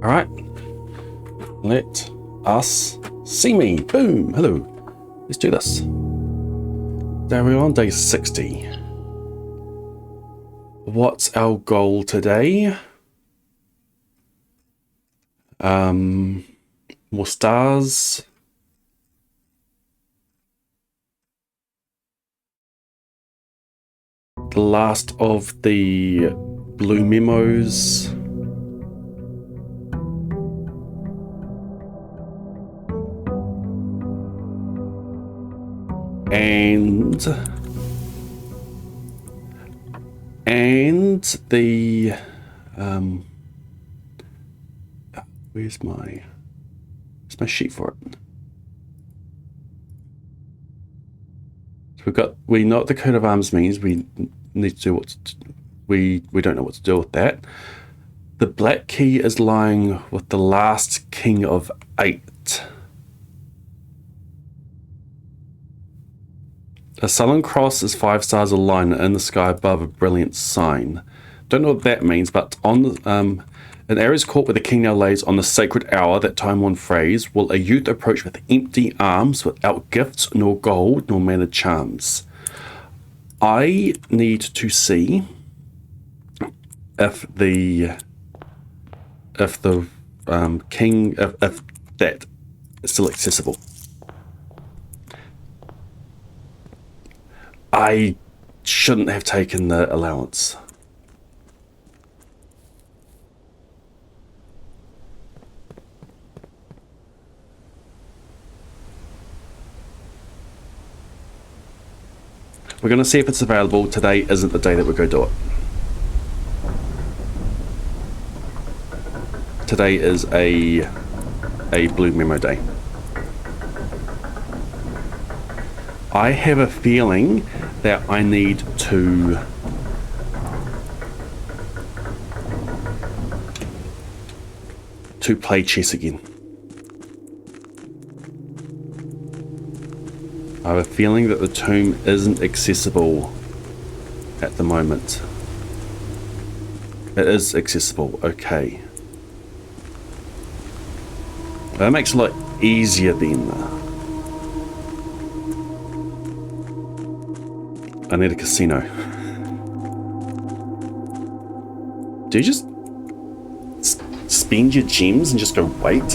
All right, let us see me. Boom, hello. Let's do this. Now we're on day 60. What's our goal today? More stars. The last of the blue memos. And the where's my sheet for it? So we know what the coat of arms means. We need to do we don't know what to do with that. The black key is lying with the last king of 8. A sullen cross is 5 stars aligned in the sky above a brilliant sign. Don't know what that means, but on the, an arrow's court where the king now lays on the sacred hour, that time-worn phrase, will a youth approach with empty arms, without gifts, nor gold, nor mannered charms. I need to see if king, if that is still accessible. I shouldn't have taken the allowance. We're going to see if it's available. Today isn't the day that we're going to do it. Today is a blue memo day. I have a feeling that I need to play chess again. I have a feeling that the tomb isn't accessible at the moment. It is accessible, okay. That makes it a lot easier then. I need a casino. Do you just spend your gems and just go wait?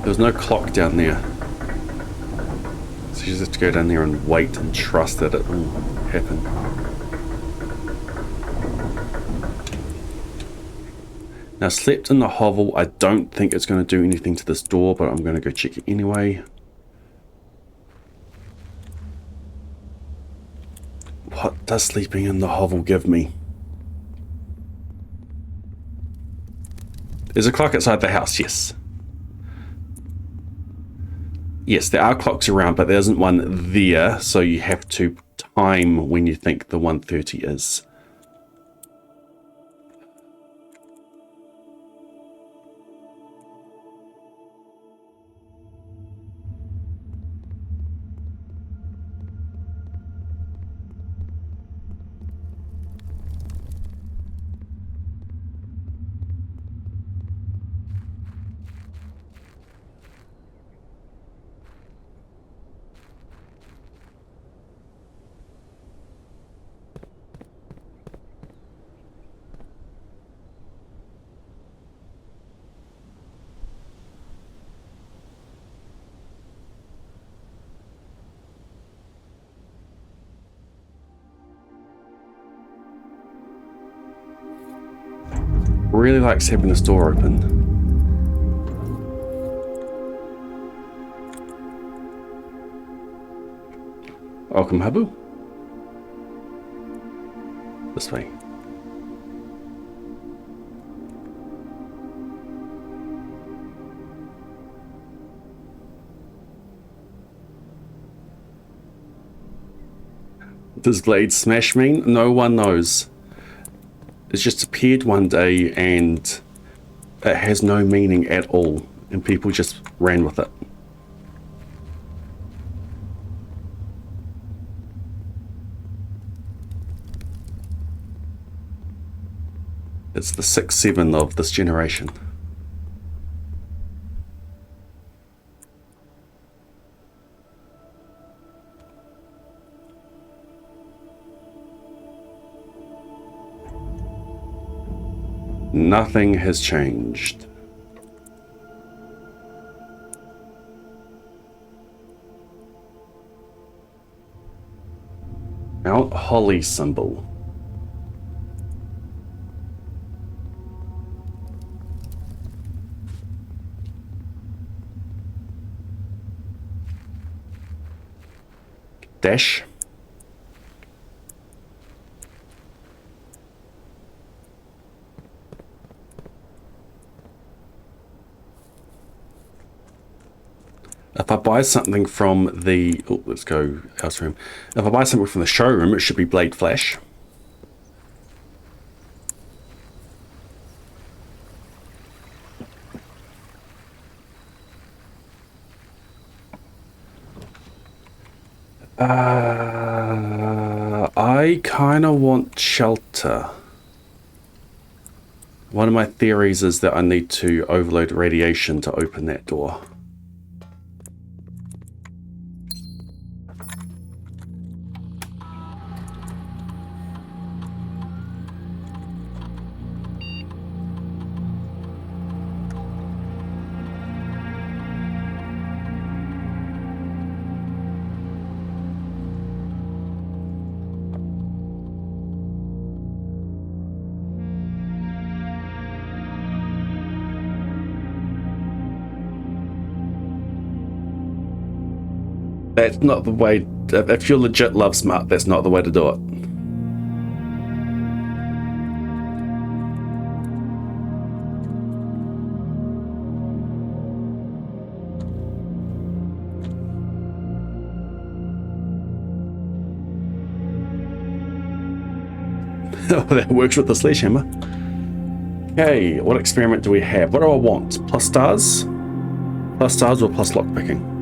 There's no clock down there. So you just have to go down there and wait and trust that it will happen. Now, slept in the hovel. I don't think it's going to do anything to this door, but I'm going to go check it anyway. What does sleeping in the hovel give me? There's a clock outside the house, yes. Yes, there are clocks around, but there isn't one there, so you have to time when you think the 1:30 is. Really likes having this door open. Welcome, Habu. This way. Does Blade Smash mean? No one knows. It's just appeared one day and it has no meaning at all, and people just ran with it. It's the 6-7 of this generation. Nothing has changed. Mount Holly symbol. Dash. If I buy something from the... Oh, let's go house room. If I buy something from the showroom, it should be Blade Flash. I kind of want shelter. One of my theories is that I need to overload radiation to open that door. That's not the way. If you legit love smart, that's not the way to do it. Oh, that works with the sledgehammer. Okay, what experiment do we have? What do I want? Plus stars? Plus stars or plus lockpicking?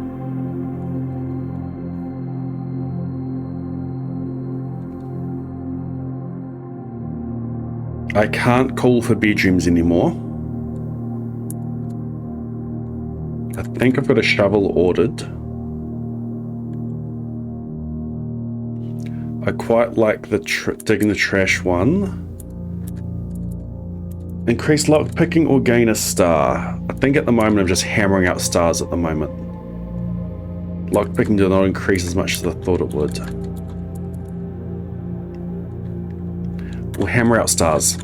I can't call for bedrooms anymore. I think I've got a shovel ordered. I quite like the digging the trash one. Increase lockpicking or gain a star? I think at the moment I'm just hammering out stars at the moment. Lockpicking did not increase as much as I thought it would. We'll hammer out stars.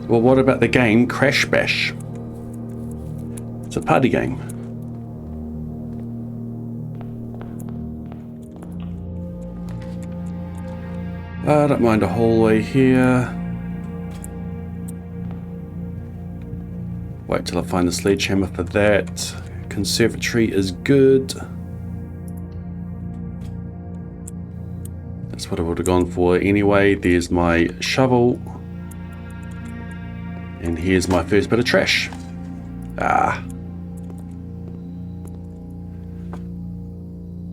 Well, what about the game Crash Bash? It's a party game. I don't mind a hallway here. Wait till I find the sledgehammer for that. Conservatory is good. That's what I would have gone for anyway. There's my shovel. And here's my first bit of trash.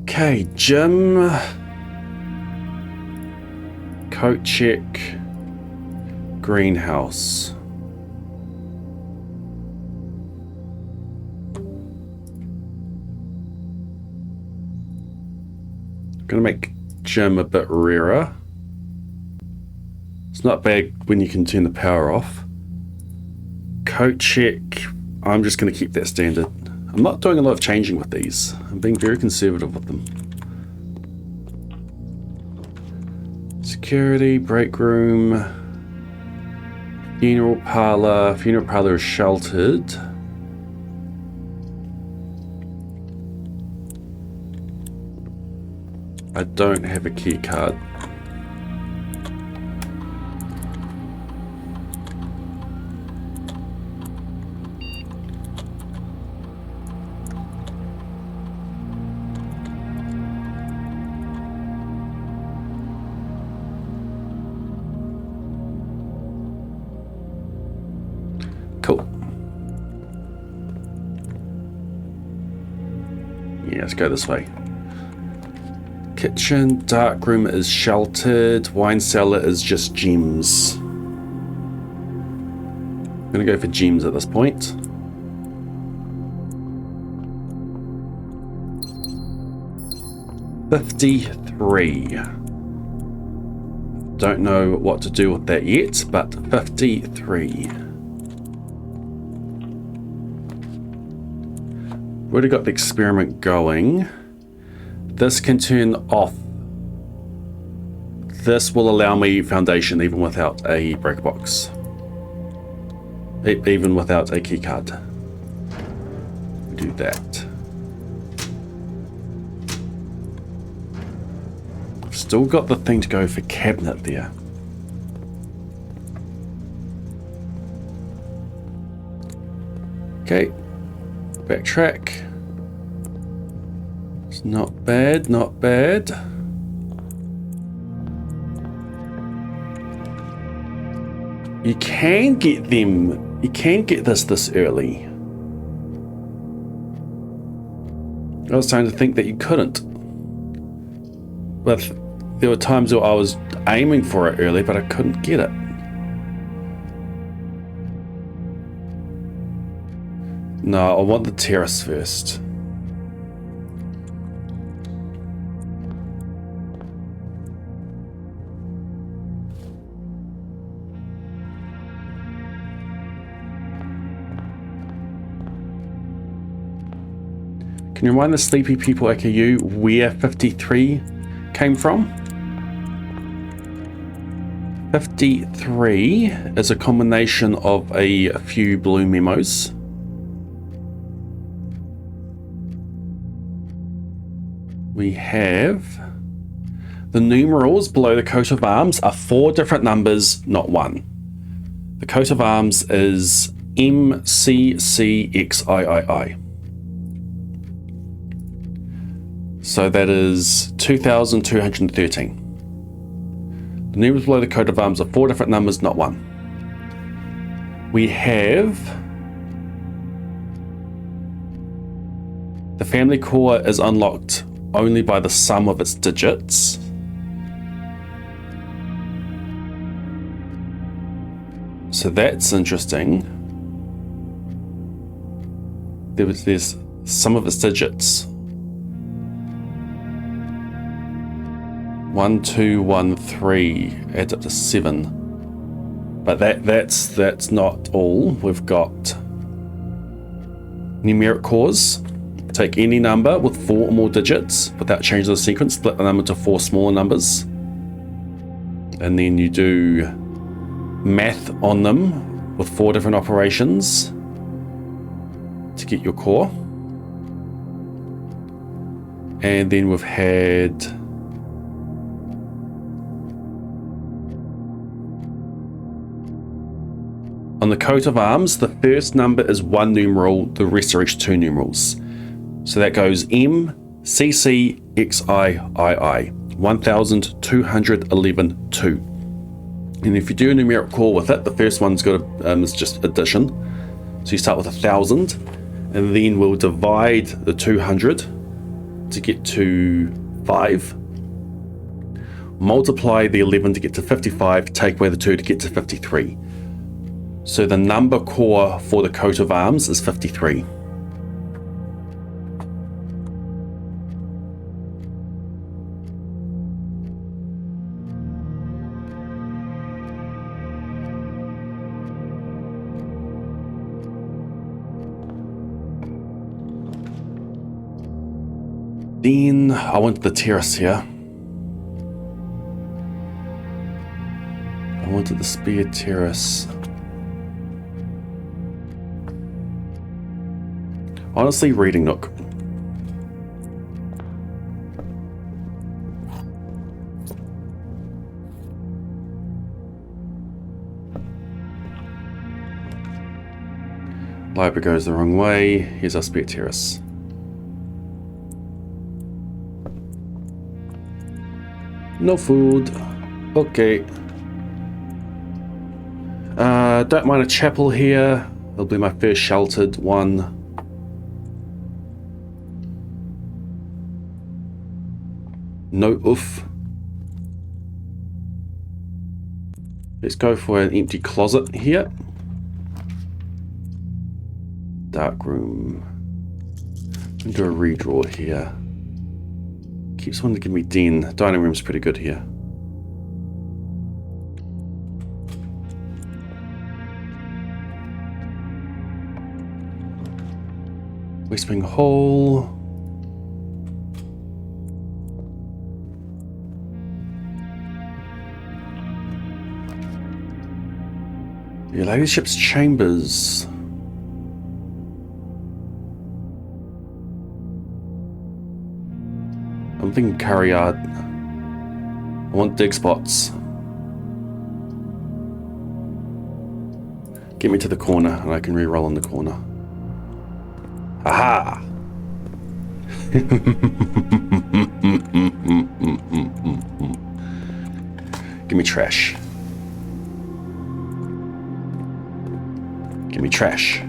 Okay, gym. Coat check. Greenhouse. Gonna make gym a bit rarer. It's not bad when you can turn the power off. Coat check. I'm just going to keep that standard. I'm not doing a lot of changing with these. I'm being very conservative with them. Security, break room, funeral parlor. Funeral parlor is sheltered. I don't have a key card. Yeah, let's go this way. Kitchen, dark room is sheltered. Wine cellar is just gems. I'm gonna go for gems at this point. $53. Don't know what to do with that yet, but 53. Already got the experiment going. This can turn off. This will allow me foundation even without a break box. Even without a key card. Do that. I've still got the thing to go for cabinet there. Okay. Backtrack. It's not bad, not bad. You can get them. You can get this early. I was starting to think that you couldn't. But there were times where I was aiming for it early, but I couldn't get it. No, I want the terrace first. Can you remind the sleepy people, aka you, where 53 came from? 53 is a combination of a few blue memos. We have the numerals below the coat of arms are 4 different numbers, not 1. The coat of arms is MCCXIII. So that is 2,213. The numerals below the coat of arms are 4 different numbers, not 1. We have the family core is unlocked only by the sum of its digits. So that's interesting. There's sum of its digits. 1, 2, 1, 3 adds up to 7. But that's not all. We've got numeric cores. Take any number with 4 or more digits without changing the sequence, split the number into 4 smaller numbers, and then you do math on them with 4 different operations to get your core. And then we've had on the coat of arms, the first number is 1 numeral, the rest are each 2 numerals. So that goes MCCXIII, 1,211, 2. And if you do a numeric core with it, the first one's got is just addition. So you start with 1,000, and then we'll divide the 200 to get to 5. Multiply the 11 to get to 55, take away the 2 to get to 53. So the number core for the coat of arms is 53. Then I wanted the terrace here. I wanted the spear terrace. Honestly, reading nook. Library goes the wrong way. Here's our spear terrace. No food. Okay. Don't mind a chapel here. It'll be my first sheltered one. No oof. Let's go for an empty closet here. Dark room. Do a redraw here. Keeps wanting to give me den. Dining room's pretty good here. West Wing Hall. Your ladyship's chambers. I'm thinking carry yard. I want dig spots. Get me to the corner and I can re-roll in the corner. Aha! Give me trash. Give me trash.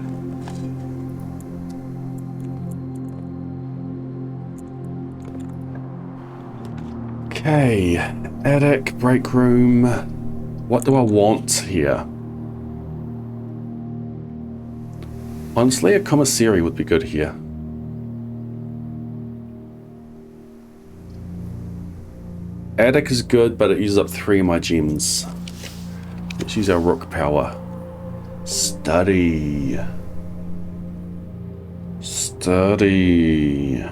Okay, attic, break room. What do I want here? Honestly, a commissary would be good here. Attic is good, but it uses up 3 of my gems. Let's use our rook power. Study. Study.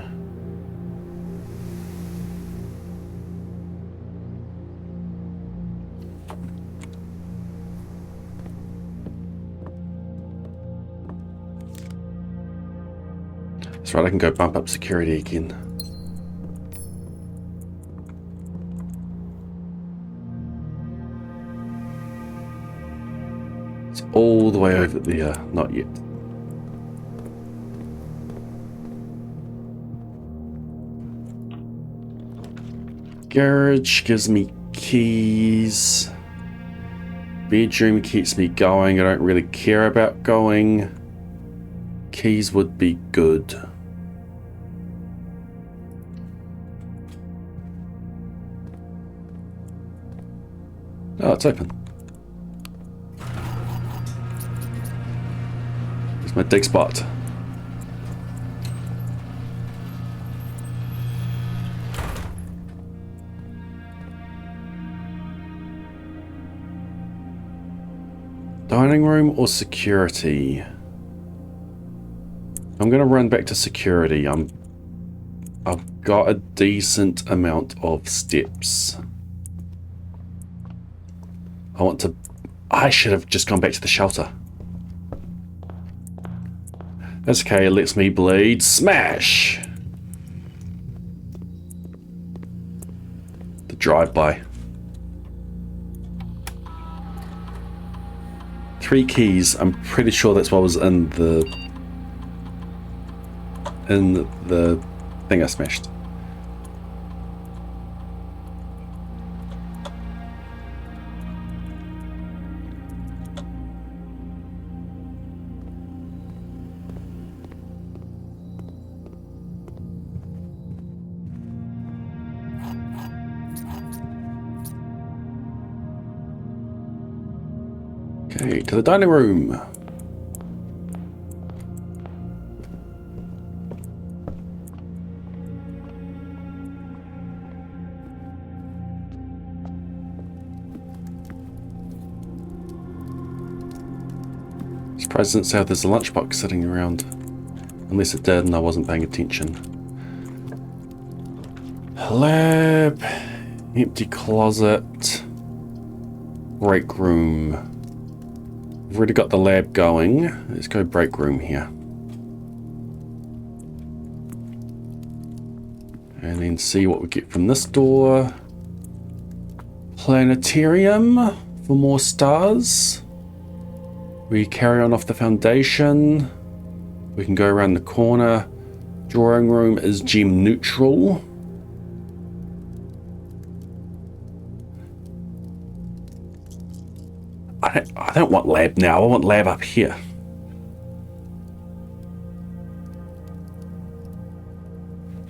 That's right, I can go bump up security again. It's all the way over there, not yet. Garage gives me keys. Bedroom keeps me going. I don't really care about going. Keys would be good. Oh, it's open. There's my dig spot. Dining room or security? I'm gonna run back to security. I've got a decent amount of steps. I should have just gone back to the shelter. That's okay, it lets me bleed. Smash! The drive-by. 3 keys. I'm pretty sure that's what was in the thing I smashed. Okay, to the dining room. Surprised it didn't say there's a lunchbox sitting around. Unless it did and I wasn't paying attention. Lab. Empty closet. Break room. We've already got the lab going. Let's go break room here. And then see what we get from this door. Planetarium for more stars. We carry on off the foundation. We can go around the corner. Drawing room is gem neutral. I don't want lab now. I want lab up here.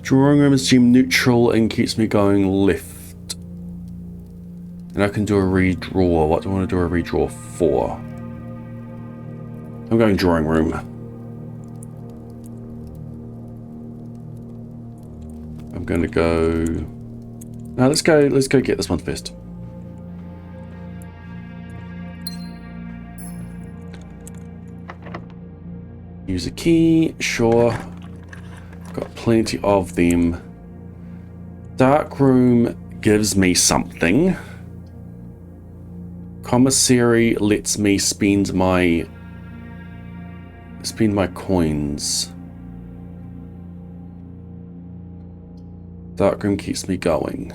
Drawing room is gym neutral and keeps me going left. And I can do a redraw. What do I want to do a redraw for? I'm going drawing room. I'm going to go... No, let's go get this one first. Use a key, sure. Got plenty of them. Dark room gives me something. Commissary lets me spend my coins. Dark room keeps me going.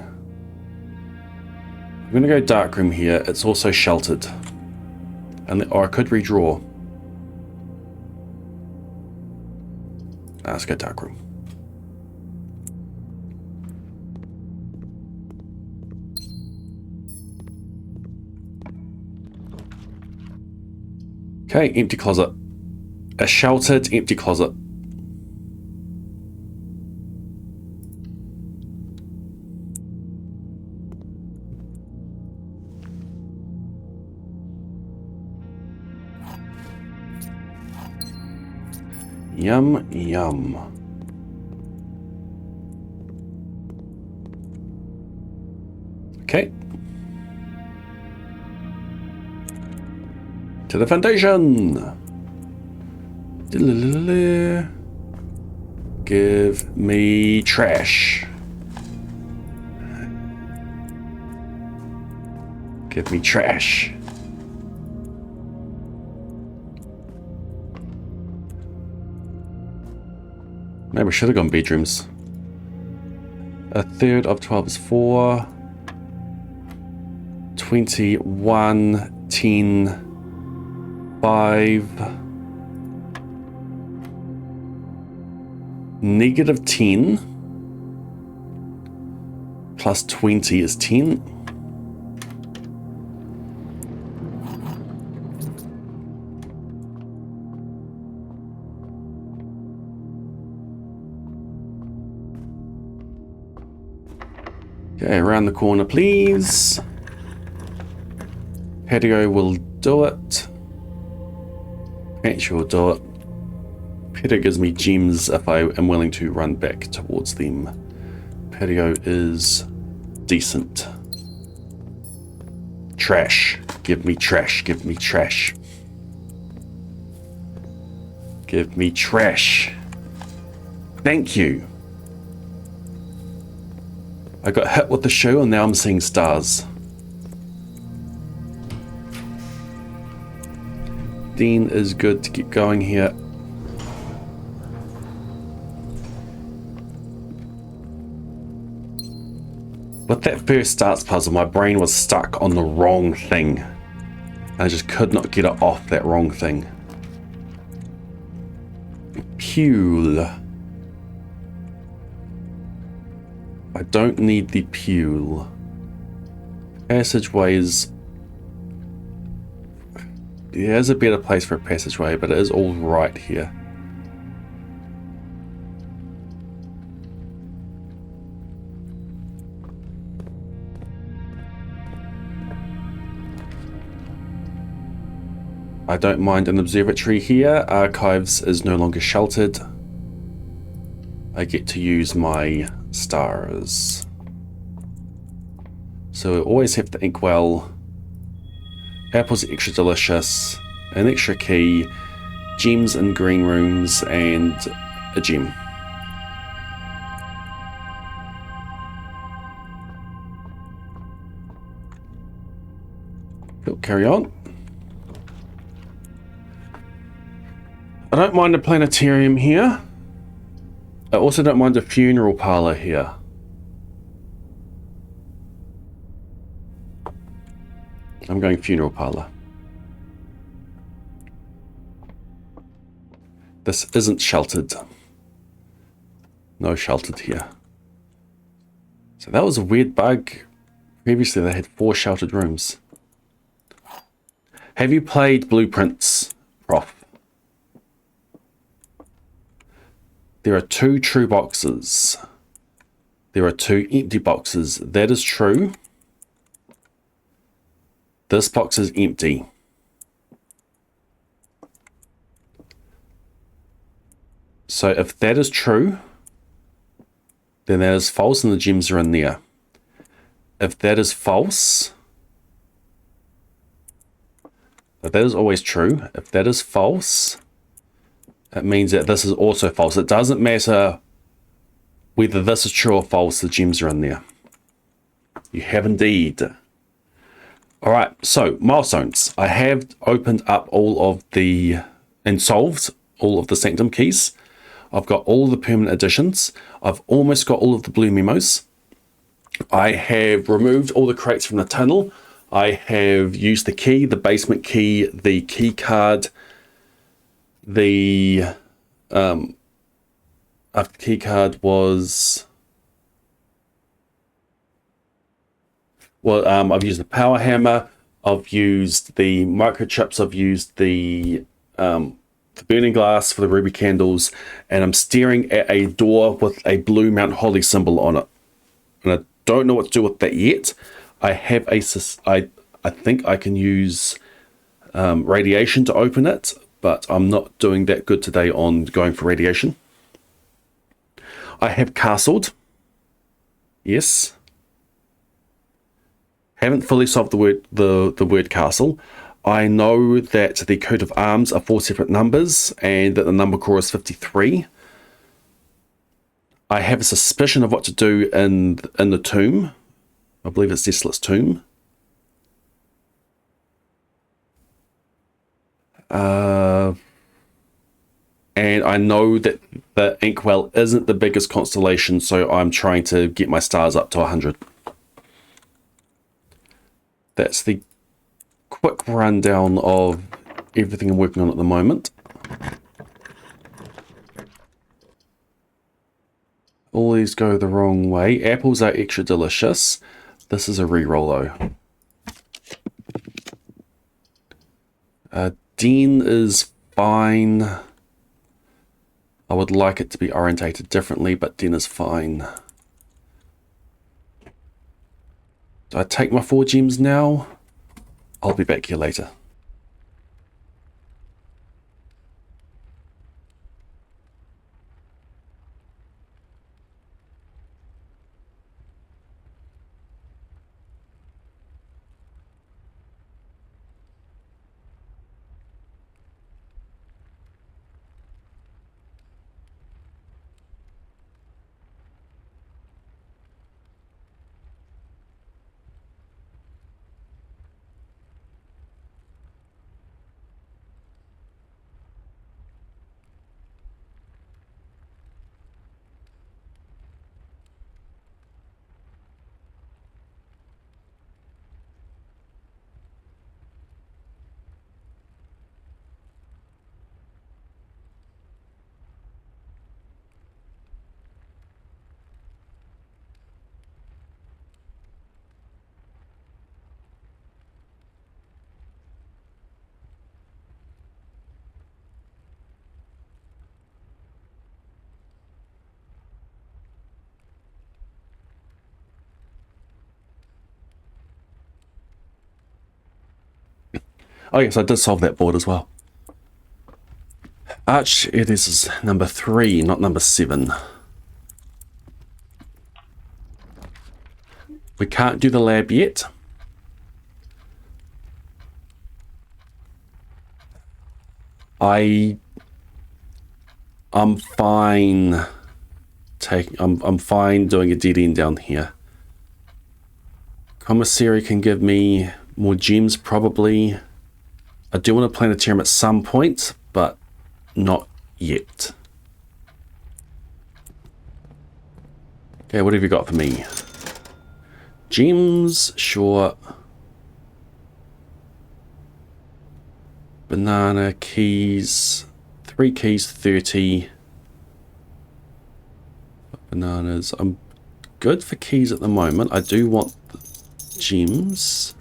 I'm gonna go dark room here. It's also sheltered. Or I could redraw. Let's go dark room. Okay, empty closet. A sheltered empty closet. Yum, yum. Okay. To the foundation. Give me trash. Give me trash. Maybe I should have gone bedrooms. A third of 12 is 4. 21, 10, 5. Negative 10 plus 20 is 10. Okay, around the corner, please. Patio will do it. Patio will do it. Patio gives me gems if I am willing to run back towards them. Patio is decent. Trash. Give me trash. Give me trash. Give me trash. Thank you. I got hit with the shoe and now I'm seeing stars. Dean is good to get going here. With that first starts puzzle, my brain was stuck on the wrong thing. And I just could not get it off that wrong thing. Pule. I don't need the pule. Passageways. There's a better place for a passageway, but it is all right here. I don't mind an observatory here. Archives is no longer sheltered. I get to use my stars. So we always have the inkwell. Apples are extra delicious. An extra key. Gems in green rooms and a gem. Cool, carry on. I don't mind a planetarium here. I also don't mind a funeral parlor here. I'm going funeral parlor. This isn't sheltered. No sheltered here. So that was a weird bug. Previously they had 4 sheltered rooms. Have you played Blueprints, Prof? There are 2 true boxes. there are 2 empty boxes. That is true. This box is empty. So if that is true, then that is false and the gems are in there. If that is false, but that is always true. If that is false, it means that this is also false. It doesn't matter whether this is true or false, the gems are in there. You have indeed. All right, so milestones. I have opened up all of the, and solved all of the Sanctum keys. I've got all the permanent additions. I've almost got all of the blue memos. I have removed all the crates from the tunnel. I have used the key, the basement key, the key card, the key card was, well, I've used the power hammer, I've used the microchips, I've used the burning glass for the ruby candles, and I'm staring at a door with a blue Mount Holly symbol on it. And I don't know what to do with that yet. I have I think I can use radiation to open it, but I'm not doing that good today on going for radiation. I have castled. Yes. Haven't fully solved the word castle. I know that the coat of arms are 4 separate numbers and that the number core is 53. I have a suspicion of what to do in the tomb. I believe it's Desolate's tomb. And I know that the Inkwell isn't the biggest constellation, so I'm trying to get my stars up to 100. That's the quick rundown of everything I'm working on at the moment. All these go the wrong way. Apples are extra delicious. This is a reroll though. Den is fine. I would like it to be orientated differently, but Den is fine. Do I take my 4 gems now? I'll be back here later. Oh yes, I did solve that board as well. Arch, it is number 3, not number 7. We can't do the lab yet. I'm fine I'm fine doing a dead end down here. Commissary can give me more gems probably. I do want a planetarium at some point, but not yet. Okay, what have you got for me? Gems, sure. Banana, keys. 3 keys, 30. Bananas. I'm good for keys at the moment. I do want gems.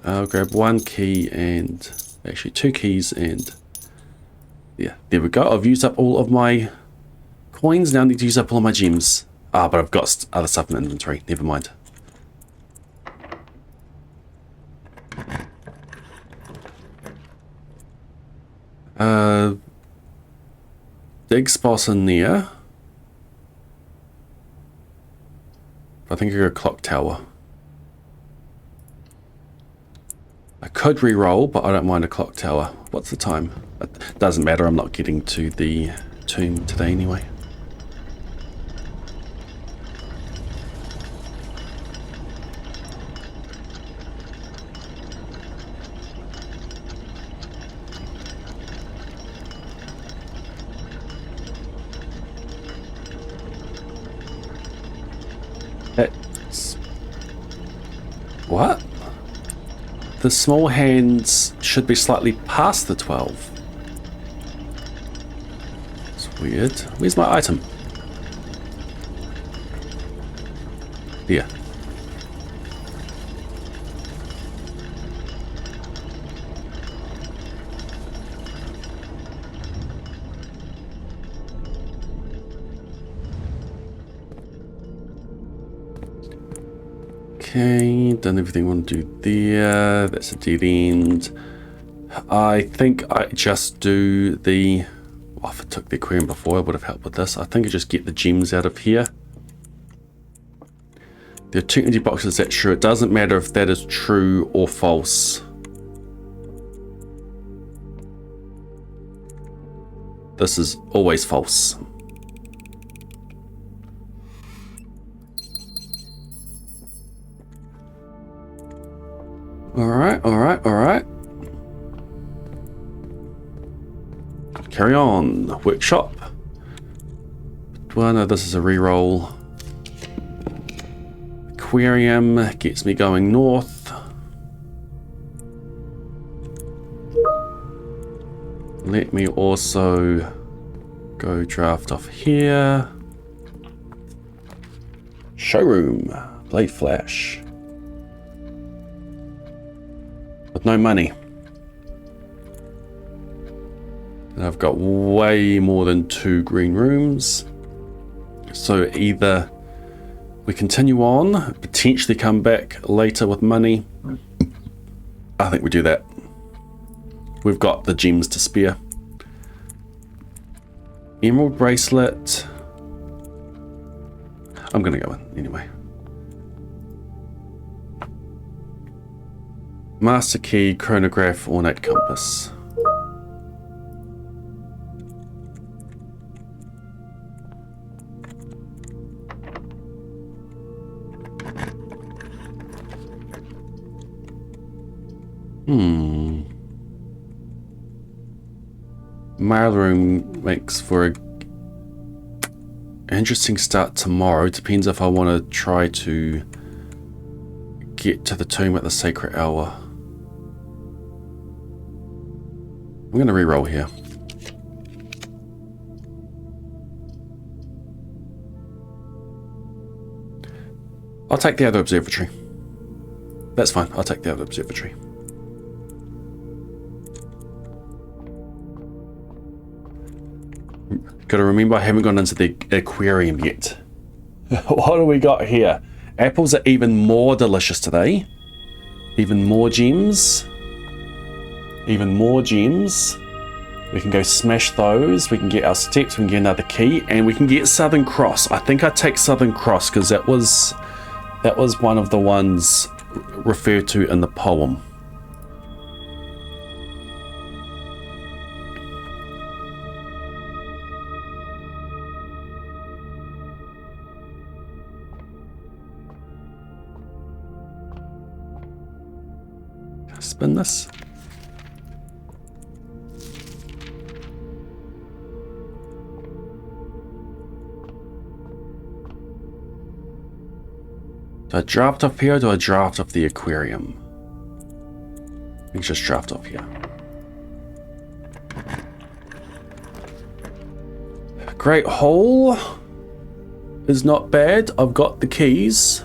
I'll grab 1 key and actually 2 keys and Yeah, there we go. I've used up all of my coins. Now I need to use up all of my gems. Ah, but I've got other stuff in inventory. Never mind. Dig spot in there. I think I got a clock tower. I could re-roll, but I don't mind a clock tower. What's the time? It doesn't matter, I'm not getting to the tomb today anyway. That's... What? The small hands should be slightly past the 12. It's weird. Where's my item? Here. Okay, done everything I want to do there. That's a dead end. I think I just do the... Well, if I took the aquarium before, I would have helped with this. I think I just get the gems out of here. There are 2 empty boxes, that's true. It doesn't matter if that is true or false. This is always false. Alright, alright, alright. Carry on. Workshop. Well, no, this is a reroll. Aquarium gets me going north. Let me also go draft off here. Showroom. Blade Flash. With no money. And I've got way more than 2 green rooms. So either we continue on, potentially come back later with money. I think we do that. We've got the gems to spare. Emerald bracelet. I'm gonna go in anyway. Master key, chronograph, ornate compass. Mail room makes for a interesting start tomorrow. Depends if I want to try to get to the tomb at the sacred hour. I'm going to re-roll here. I'll take the other observatory. That's fine, I'll take the other observatory. Gotta remember I haven't gone into the aquarium yet. What do we got here? Apples are even more delicious today. Even more gems. Even more gems. We can go smash those. We can get our steps. We can get another key. And we can get Southern Cross. I think I take Southern Cross because that was one of the ones referred to in the poem. Spin this. Do I draft off here or do I draft off the aquarium? I think just draft off here. Great Hall is not bad. I've got the keys.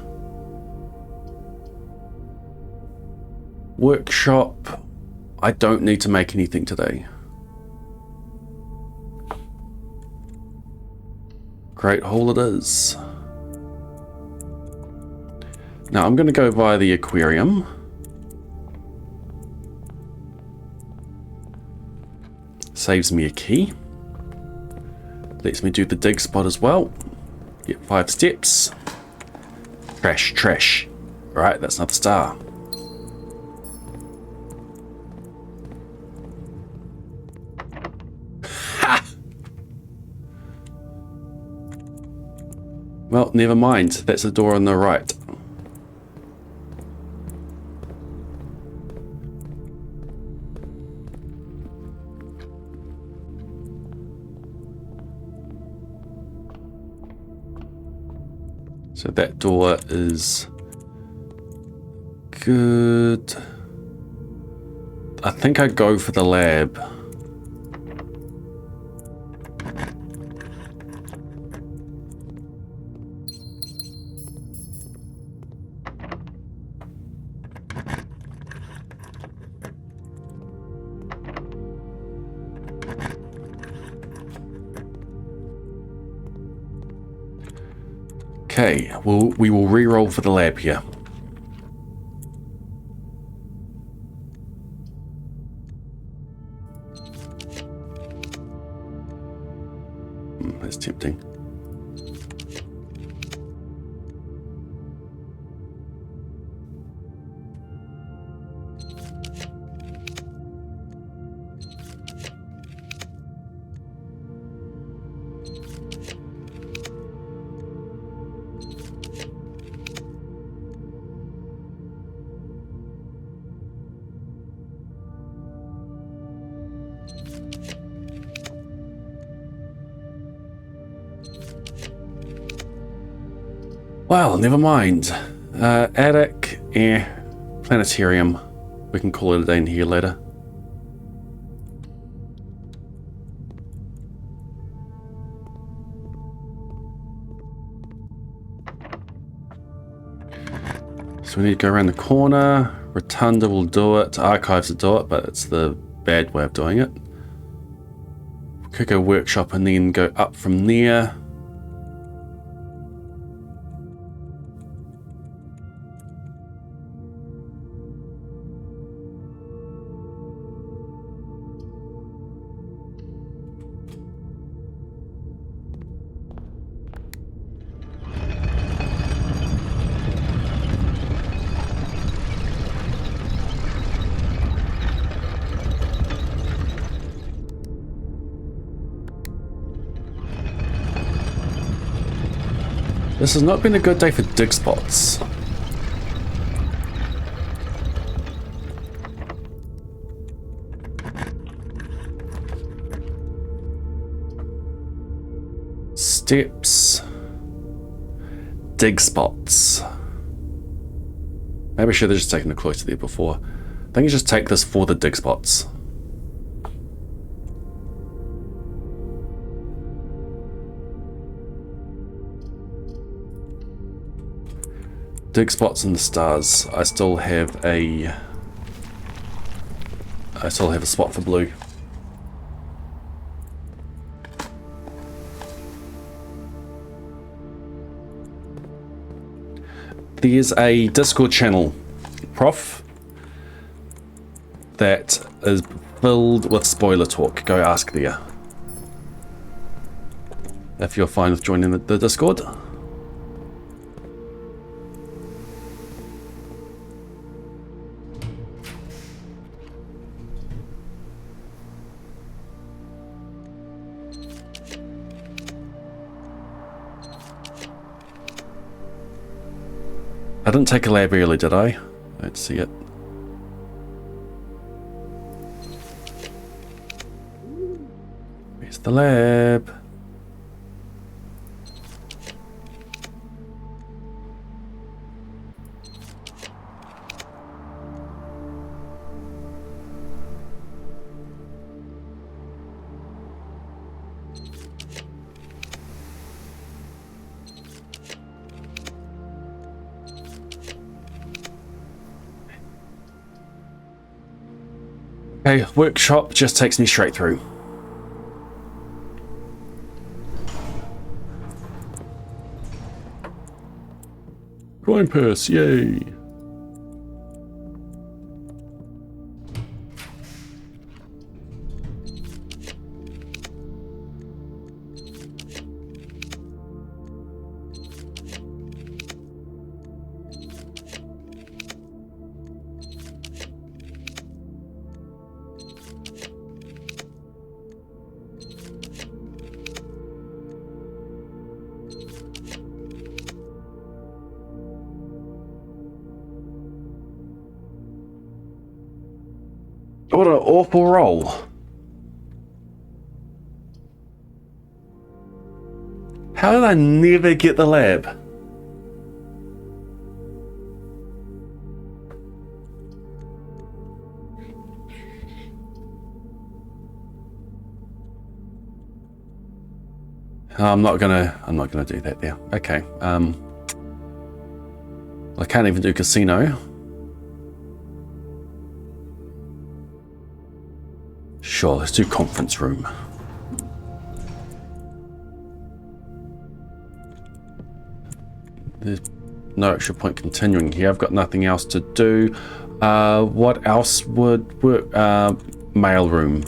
Workshop. I don't need to make anything today. Great Hall it is. Now I'm going to go by the aquarium. Saves me a key. Lets me do the dig spot as well. Get 5 steps. Trash, trash. Right, that's another star. Ha! Well, never mind. That's the door on the right. So that door is good. I think I go for the lab. Okay, well, we will re-roll for the lab here. That's tempting. Well, never mind. Attic, planetarium. We can call it a day in here later. So we need to go around the corner. Rotunda will do it. Archives will do it, but it's the bad way of doing it. Could go workshop and then go up from there. This has not been a good day for dig spots. Steps. Dig spots. Maybe I should have just taken the cloister there before. I think you just take this for the dig spots. Dig spots in the stars. I still have a spot for blue. There's a Discord channel, Prof, that is filled with spoiler talk. Go ask there. If you're fine with joining the Discord. I didn't take a lab early, did I? I don't see it. Where's the lab? Okay, workshop just takes me straight through. Coin purse, yay! What an awful roll. How did I never get the lab? I'm not gonna do that there. Okay. I can't even do casino. Sure, let's do conference room. There's no extra point continuing here. I've got nothing else to do. What else would work? Mail room.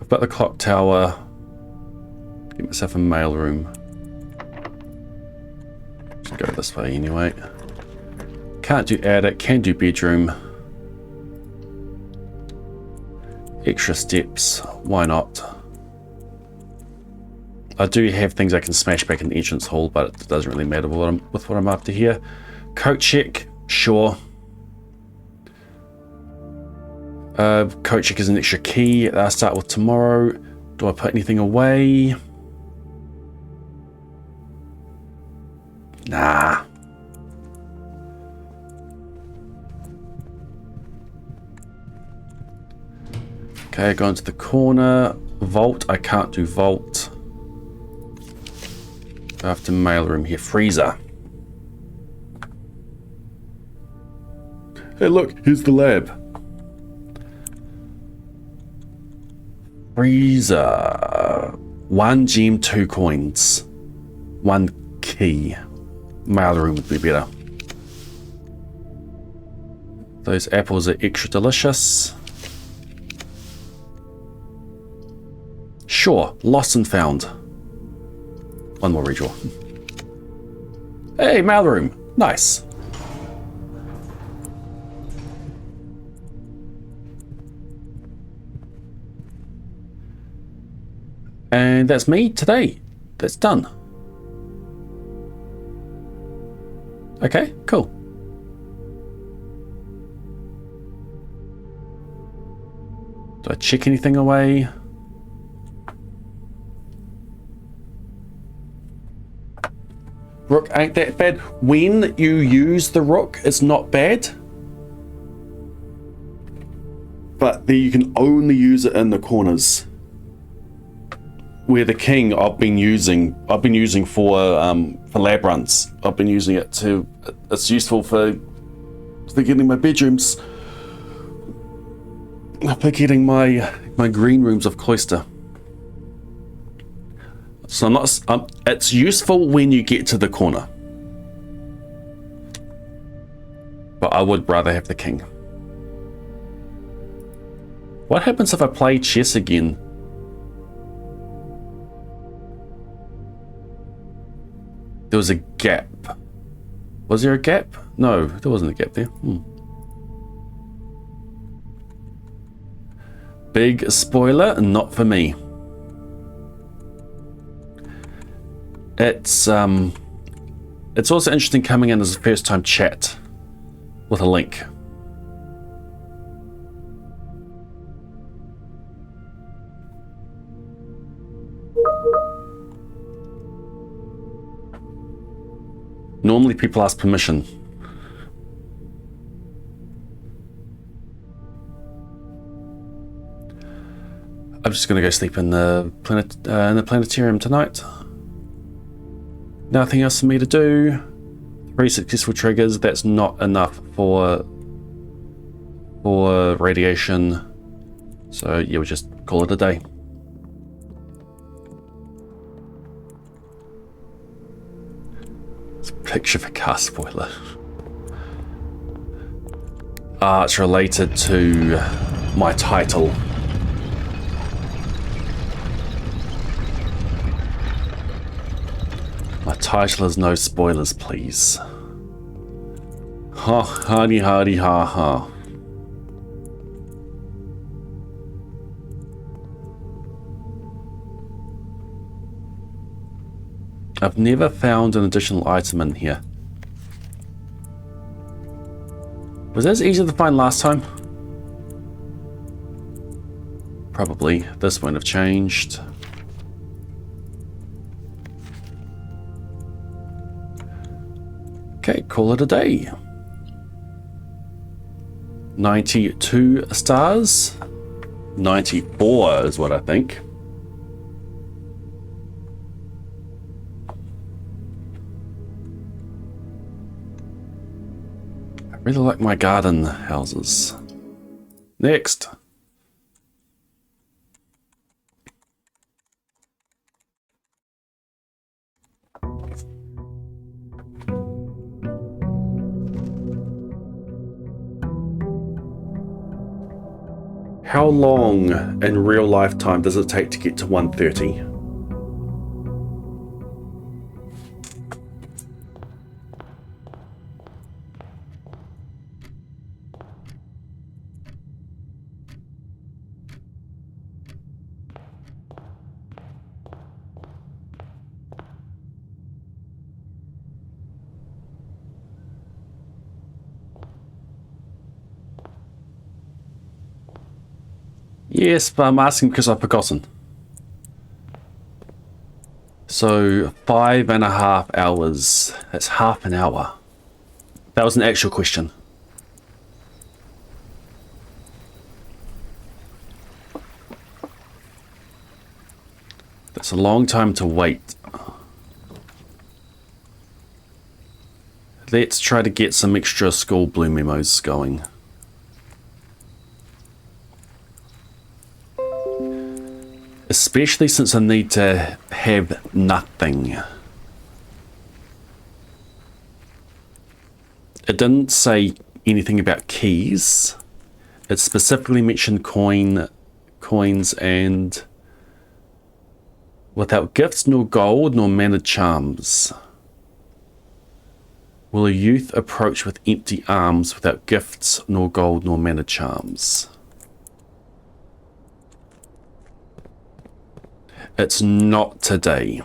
I've got the clock tower. Get myself a mail room. Just go this way anyway. Can't do attic, can do bedroom. Extra steps, why not? I do have things I can smash back in the entrance hall, but it doesn't really matter with what I'm after here. Coat check, sure. Coat check is an extra key that I start with tomorrow. Do I put anything away? Nah. Okay, go into the corner. Vault, I can't do vault. After mailroom here, freezer. Hey look, here's the lab. Freezer. 1 gem, 2 coins. 1 key. Mailroom would be better. Those apples are extra delicious. Sure, lost and found. One more redraw. Hey, mailroom. Nice. And that's me today. That's done. Okay, cool. Do I check anything away? Rook ain't that bad. When you use the rook, it's not bad. But then you can only use it in the corners. Where the king I've been using for lab runs. I've been using it to. It's useful for getting my bedrooms. For getting my green rooms of cloister. So I'm not. It's useful when you get to the corner. But I would rather have the king. What happens if I play chess again? There was a gap. Was there a gap? No, there wasn't a gap there. Big spoiler, not for me. It's also interesting coming in as a first time chat with a link. Normally people ask permission. I'm just gonna go sleep in the planetarium tonight. Nothing else for me to do. 3 successful triggers. That's not enough for radiation. So yeah, we'll just call it a day. Picture of a car spoiler. It's related to my title. My title is no spoilers, please. Ha, hardy, hardy, ha, ha. I've never found an additional item in here. Was this easier to find last time? Probably. This won't have changed. Okay, call it a day. 92 stars. 94 is what I think. I really like my garden houses. Next. How long in real life time does it take to get to 130? Yes, but I'm asking because I've forgotten. So 5.5 hours. That's half an hour. That was an actual question. That's a long time to wait. Let's try to get some extra school blue memos going. Especially since I need to have nothing. It didn't say anything about keys. It specifically mentioned coins and without gifts nor gold nor mannered charms. Will a youth approach with empty arms without gifts nor gold nor mannered charms? It's not today.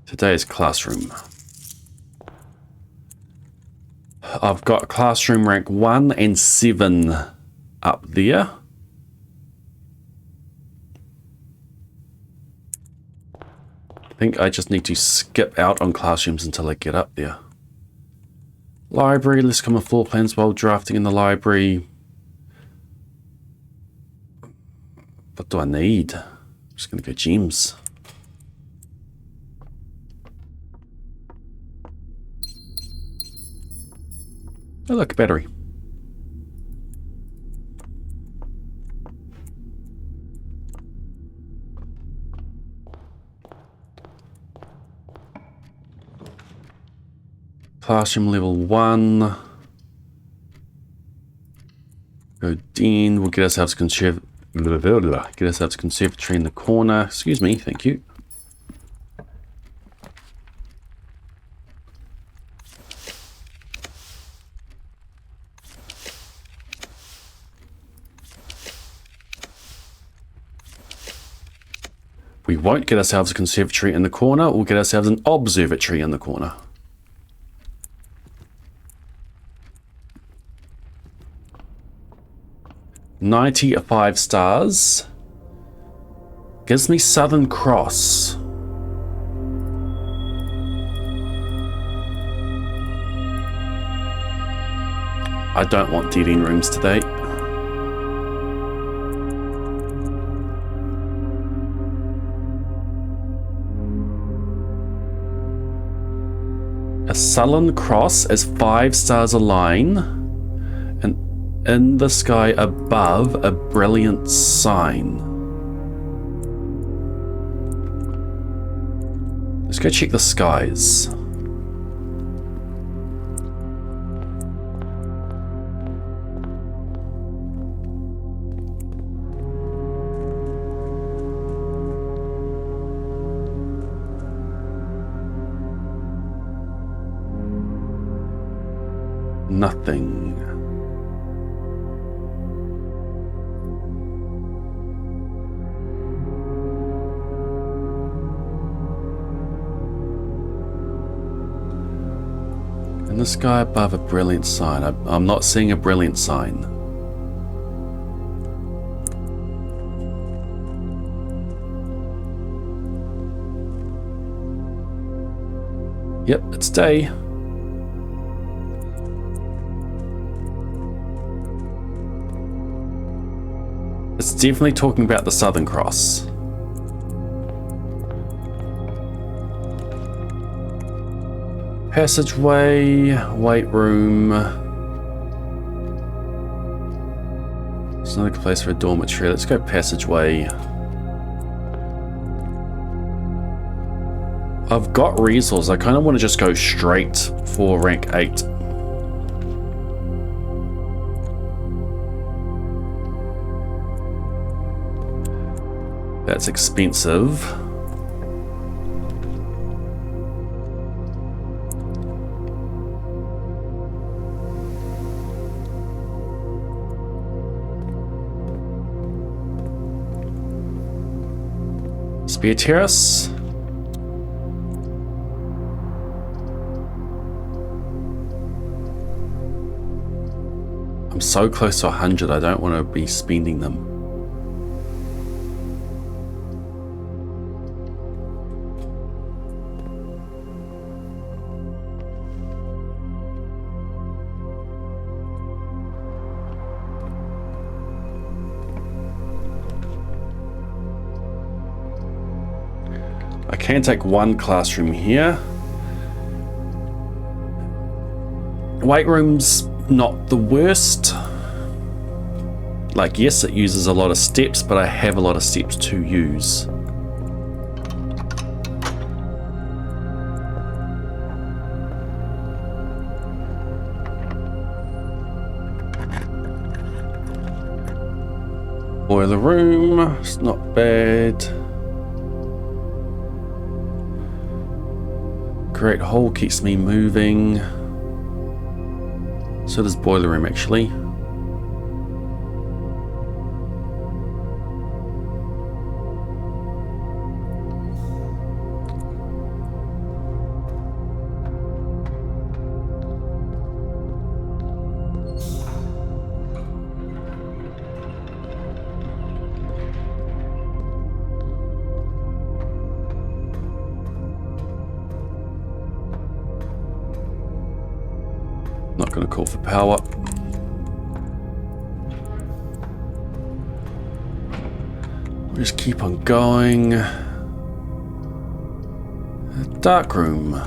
Today's classroom. I've got classroom rank 1 and 7 up there. I think I just need to skip out on classrooms until I get up there. Library, let's come with floor plans while drafting in the library. What do I need? I'm just going to go gems. Oh look, battery. Classroom level 1. Go den. We'll get ourselves a conservatory in the corner. Excuse me, thank you. We won't get ourselves a conservatory in the corner. We'll get ourselves an observatory in the corner. $95 stars. Gives me Southern Cross. I don't want dead end rooms today. A sullen cross is 5 stars a line. And In the sky above a brilliant sign. Let's go check the skies. Nothing. In the sky above a brilliant sign. I'm not seeing a brilliant sign. Yep, it's day. It's definitely talking about the Southern Cross. Passageway, weight room. It's not a good place for a dormitory. Let's go passageway. I've got resource. I kind of want to just go straight for rank 8. That's expensive. Spear terrace. I'm so close to 100, I don't want to be spending them. I can take one classroom here. Weight room's not the worst. Like, yes, it uses a lot of steps, but I have a lot of steps to use. Boiler room, it's not bad. Great hall keeps me moving. So does boiler room, actually. Not going to call for power. We'll just keep on going. Dark room.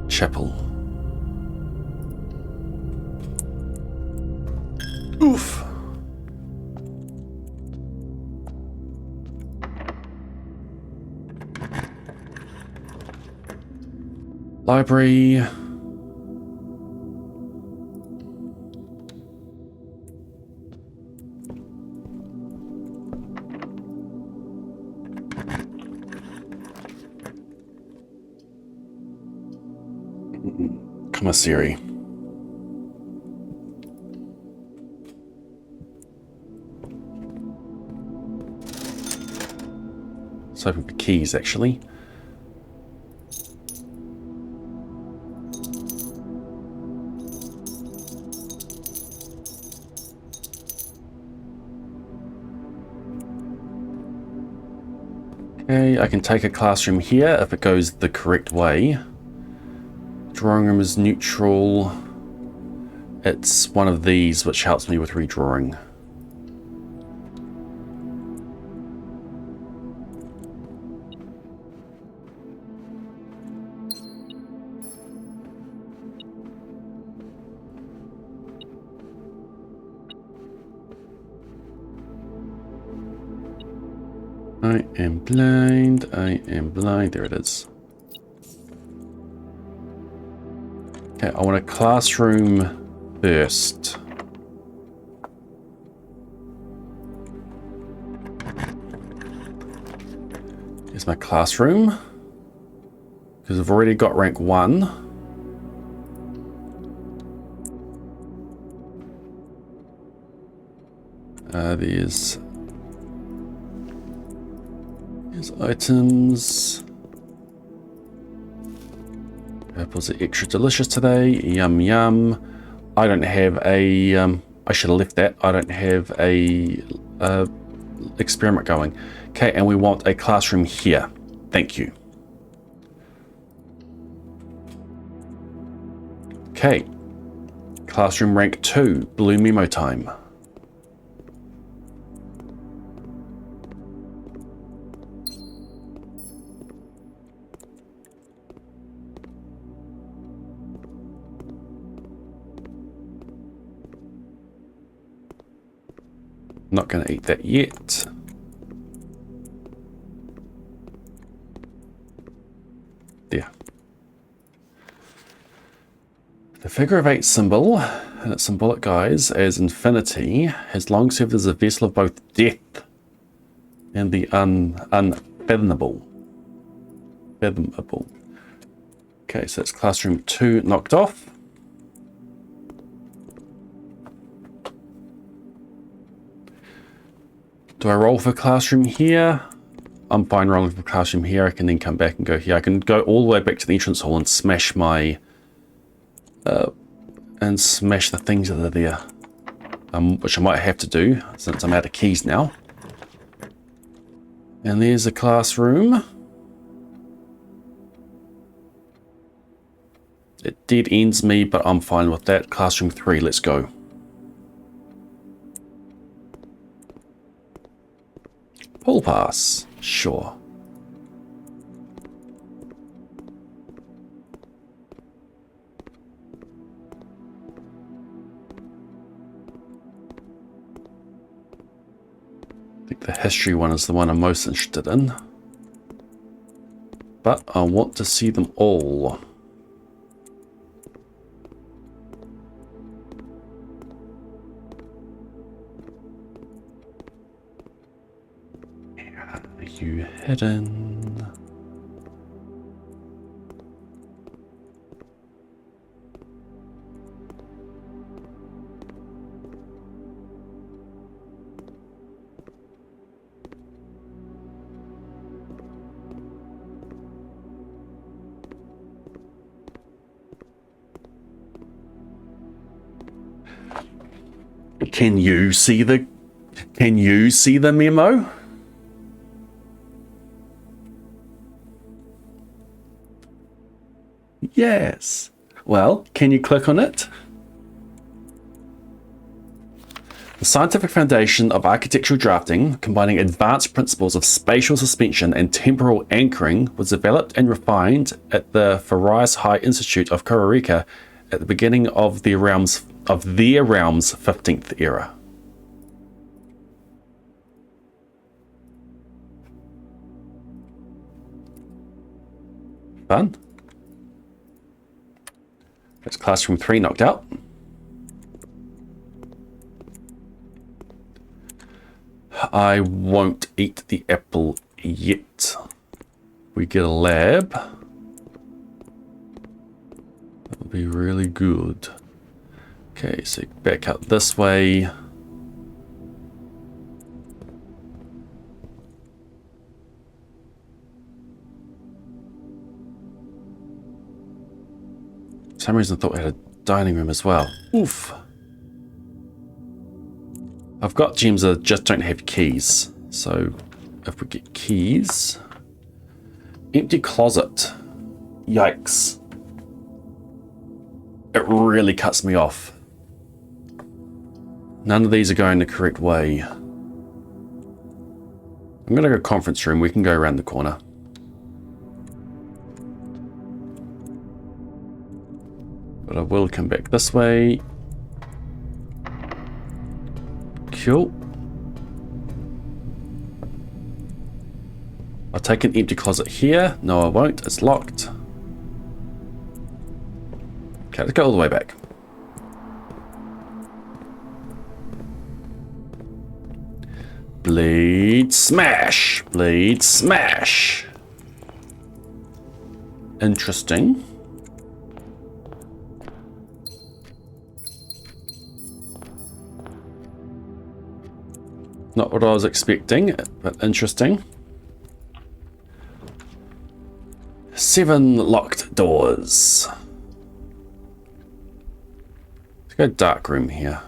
Chapel. Oof. Library. Commissary. Let's open the keys, actually. Okay, I can take a classroom here if it goes the correct way. Drawing room is neutral. It's one of these which helps me with redrawing. I am blind. I am blind. There it is. Okay, I want a classroom first. Here's my classroom. Because I've already got rank 1. There's items. Apples are extra delicious today. Yum yum. I don't have a I should have left that. I don't have a experiment going. Okay, and we want a classroom here. Thank you. Okay. Classroom rank 2, blue memo time. Not going to eat that yet. There. The figure of 8 symbol, and its symbolic guise as infinity, has long served as a vessel of both death and the unfathomable. Fathomable. Okay, so that's classroom 2 knocked off. Do I roll for classroom here? I'm fine rolling for classroom here. I can then come back and go here. I can go all the way back to the entrance hall and smash my... smash the things that are there. Which I might have to do, since I'm out of keys now. And there's the classroom. It dead ends me, but I'm fine with that. Classroom 3, let's go. Hall pass, sure. I think the history one is the one I'm most interested in. But I want to see them all. You hidden? Can you see the memo? Yes. Well, can you click on it? The scientific foundation of architectural drafting, combining advanced principles of spatial suspension and temporal anchoring, was developed and refined at the Farias High Institute of Costa Rica at the beginning of their realm's 15th era. Fun. That's classroom 3 knocked out. I won't eat the apple yet. We get a lab. That'll be really good. Okay, so back out this way. For some reason I thought we had a dining room as well. Oof. I've got gems that just don't have keys. So if we get keys. Empty closet. Yikes. It really cuts me off. None of these are going the correct way. I'm going to go conference room. We can go around the corner. But I will come back this way. Cool. I'll take an empty closet here. No, I won't. It's locked. Okay, let's go all the way back. Bleed smash. Bleed smash. Interesting. Not what I was expecting, but interesting. 7 locked doors. Let's go dark room here.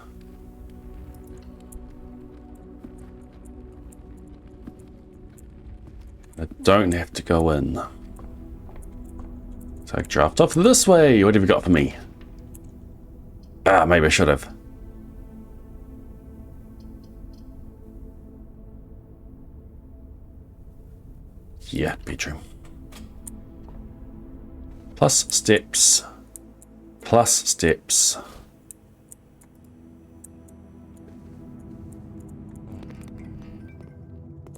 I don't have to go in. So I draft off this way. What have you got for me? Ah, maybe I should have. Yeah, bedroom. Plus steps. Plus steps.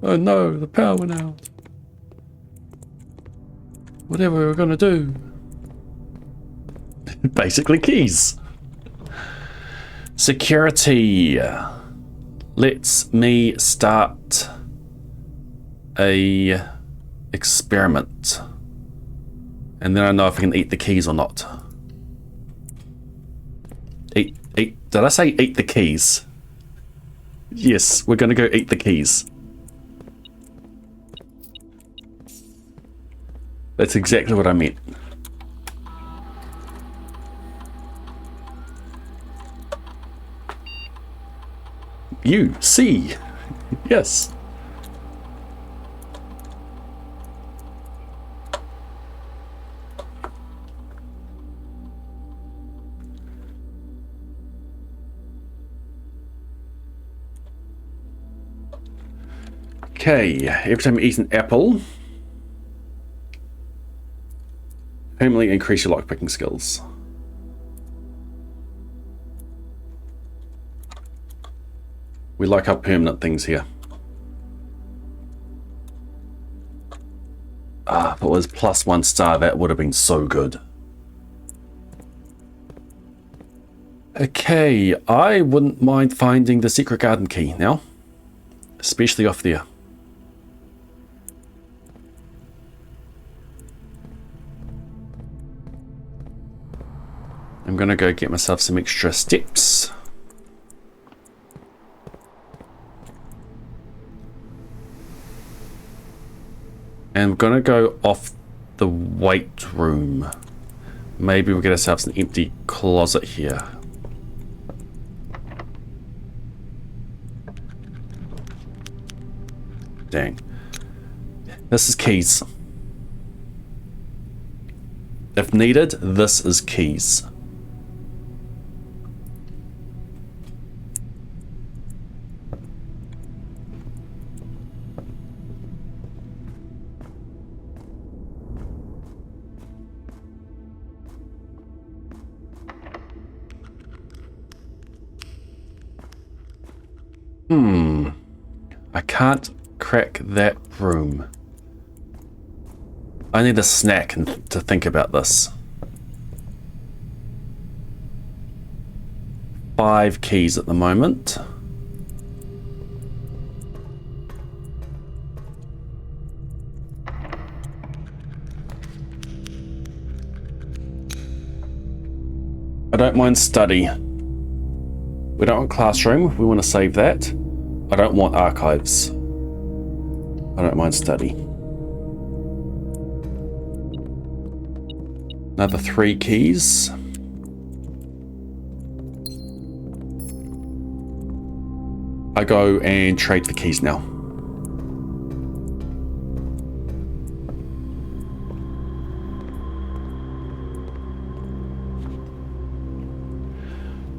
Oh no, the power went out. Whatever we're gonna do. Basically keys. Security. Let's me start a experiment. And then I know if I can eat the keys or not. Eat. Did I say eat the keys? Yes, we're gonna go eat the keys. That's exactly what I meant. You see. Yes. Okay, every time you eat an apple, permanently increase your lockpicking skills. We like our permanent things here. Ah, if it was +1 star, that would have been so good. Okay, I wouldn't mind finding the secret garden key now, especially off there. I'm gonna go get myself some extra steps. And I'm gonna go off the weight room. Maybe we'll get ourselves an empty closet here. Dang. This is keys. If needed, this is keys. I can't crack that room. I need a snack to think about this. 5 keys at the moment. I don't mind study. We don't want classroom, we want to save that. I don't want archives. I don't mind study. Another 3 keys. I go and trade the keys now.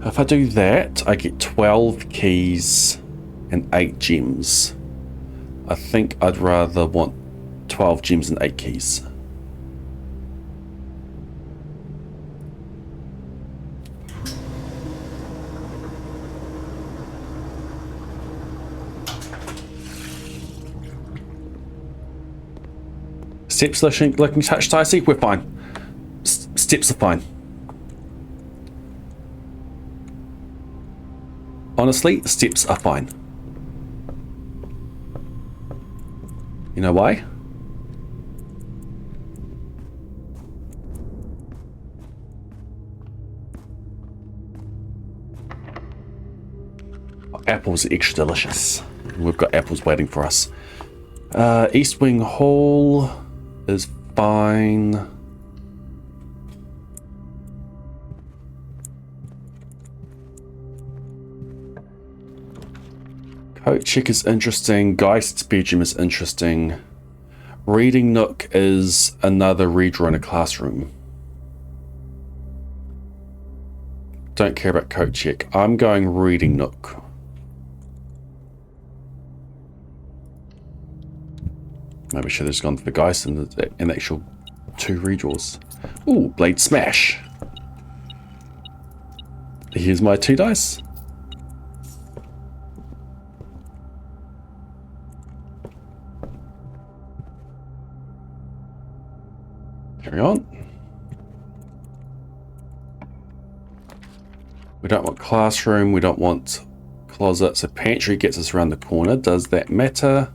If I do that, I get 12 keys and 8 gems. I think I'd rather want 12 gems and 8 keys. Steps looking touch dicey. We're fine. Steps are fine. Honestly, steps are fine. You know why? Apples are extra delicious. We've got apples waiting for us. East Wing Hall is fine. Coat check is interesting. Geist's bedroom is interesting. Reading nook is another reader in a classroom. Don't care about coat check. I'm going reading nook. Maybe I should have just gone for the Geist and the actual 2 redraws. Ooh, blade smash. Here's my 2 dice. Carry on. We don't want classroom, we don't want closet, so pantry gets us around the corner. Does that matter?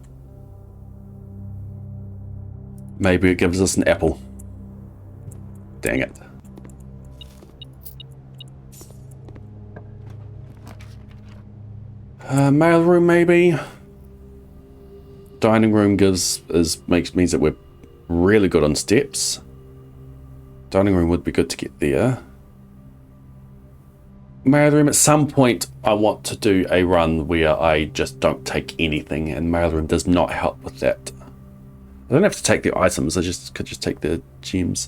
Maybe it gives us an apple. Dang it. Mail room maybe. Dining room means that we're really good on steps. Dining room would be good to get there. Mail room, at some point I want to do a run where I just don't take anything, and mail room does not help with that. I don't have to take the items, could just take the gems.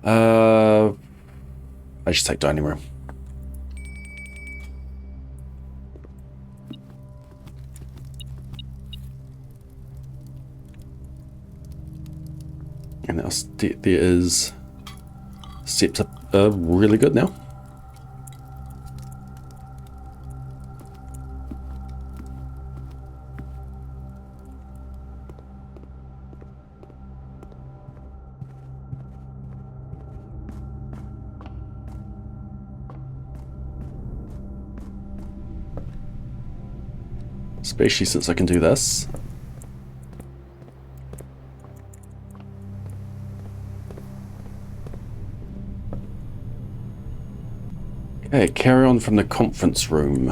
I just take dining room. And now there is steps up really good now. Especially since I can do this. Okay, carry on from the conference room.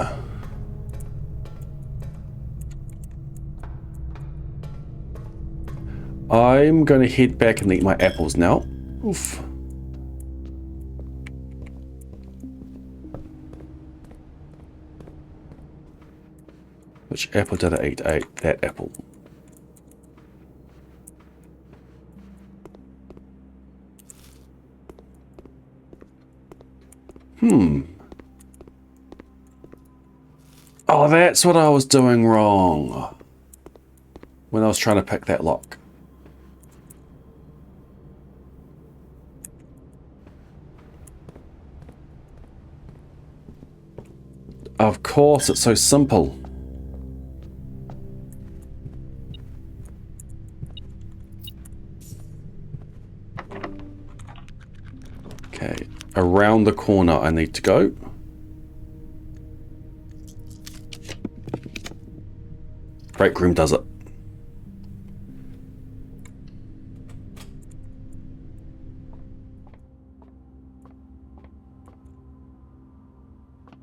I'm going to head back and eat my apples now. Oof. Which apple did I eat? I ate that apple. Oh, that's what I was doing wrong when I was trying to pick that lock. Of course, it's so simple. Okay, around the corner I need to go. Break room does it.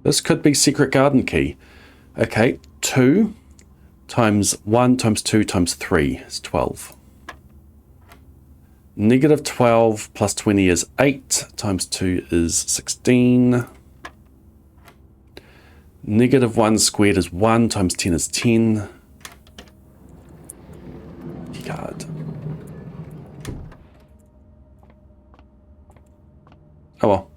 This could be secret garden key. Okay, 2 times 1 times 2 times 3 is 12. Negative 12 plus 20 is 8, times 2 is 16. Negative 1 squared is 1, times 10 is 10. God. Oh well.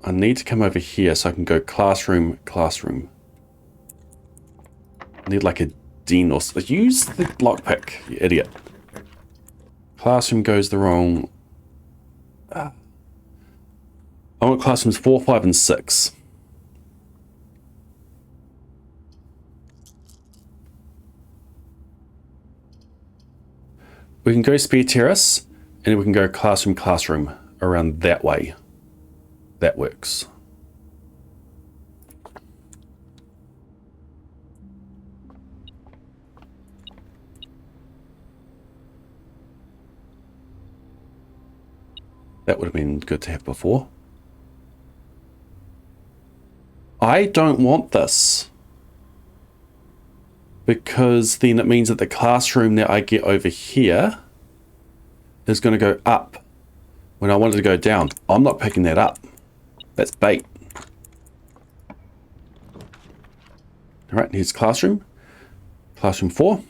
I need to come over here so I can go classroom, classroom. I need like a dean or something. Use the lockpick, you idiot. Classroom goes the wrong. I want classrooms 4, 5, and 6. We can go spare terrace, and then we can go classroom around that way. That works. That would have been good to have before. I don't want this, because then it means that the classroom that I get over here is going to go up when I wanted to go down. I'm not picking that up. That's bait. All right, here's classroom. Classroom 4.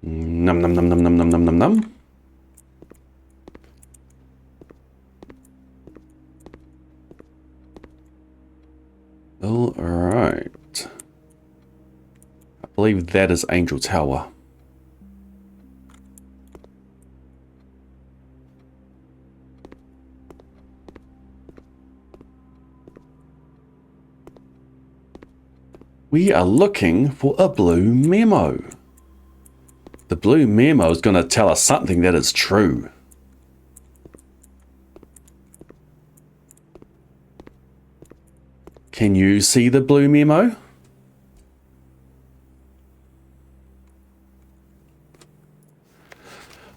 Num num num num num num num num num. All right. I believe that is Angel Tower. We are looking for a blue memo. The blue memo is going to tell us something that is true. Can you see the blue memo?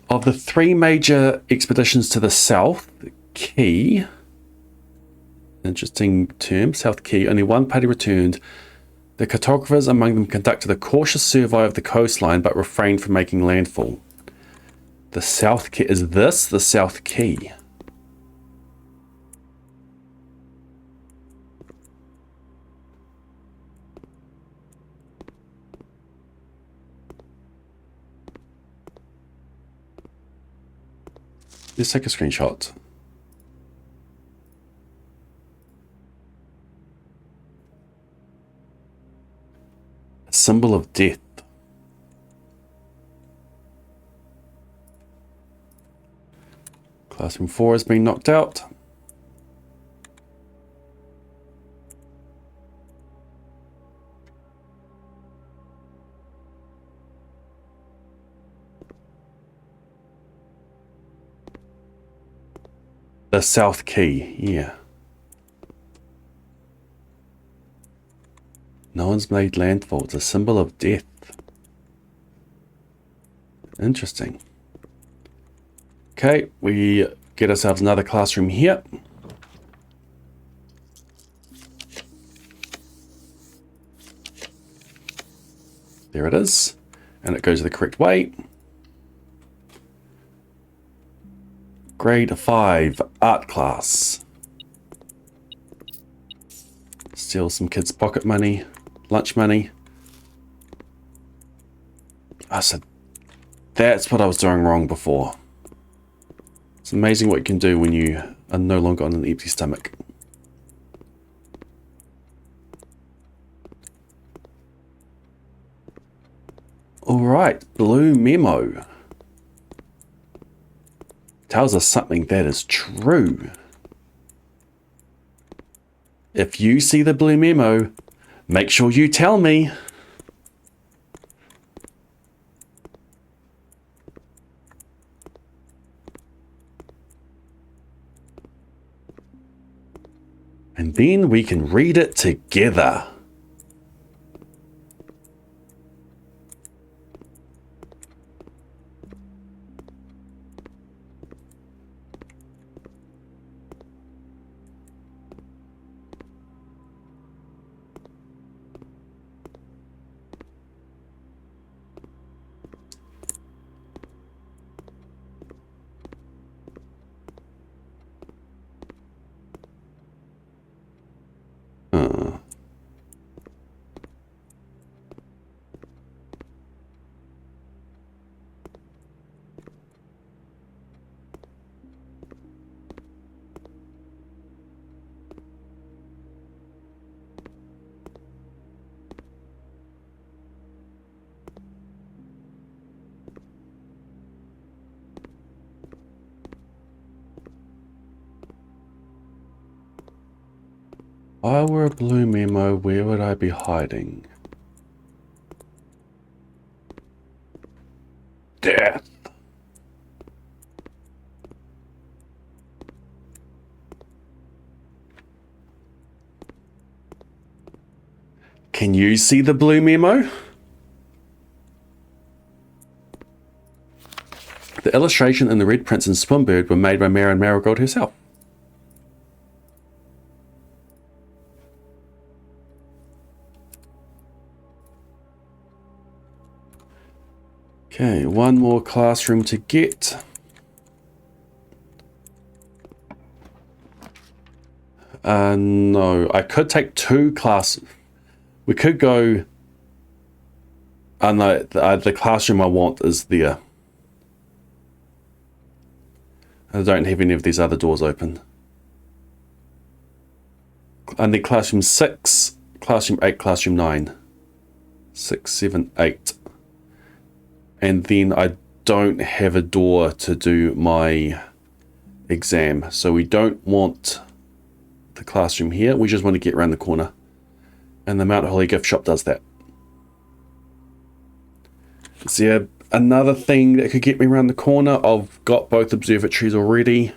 Of the 3 major expeditions to the South Key, interesting term, South Key, only one party returned. The cartographers among them conducted a cautious survey of the coastline but refrained from making landfall. The South Key, is this the South Key? Let's take a screenshot. A symbol of death. Classroom 4 has been knocked out. The South Key, yeah. No one's made landfall. It's a symbol of death. Interesting. Okay, we get ourselves another classroom here. There it is. And it goes the correct way. Grade 5 art class. Steal some kids' pocket money, lunch money. I said, that's what I was doing wrong before. It's amazing what you can do when you are no longer on an empty stomach. All right, blue memo. Tells us something that is true. If you see the blue memo, make sure you tell me. And then we can read it together. I were a blue memo, where would I be hiding? Death. Can you see the blue memo? The illustration and the Red Prince and Spoonbird were made by Maren Marigold herself. Okay, one more classroom to get. No, I could take two classes. We could go... no, the classroom I want is there. I don't have any of these other doors open. I need classroom 6, classroom 8, classroom 9. 6, 7, 8. And then I don't have a door to do my exam. So we don't want the classroom here. We just want to get around the corner. And the Mount Holly gift shop does that. Is there another thing that could get me around the corner? I've got both observatories already.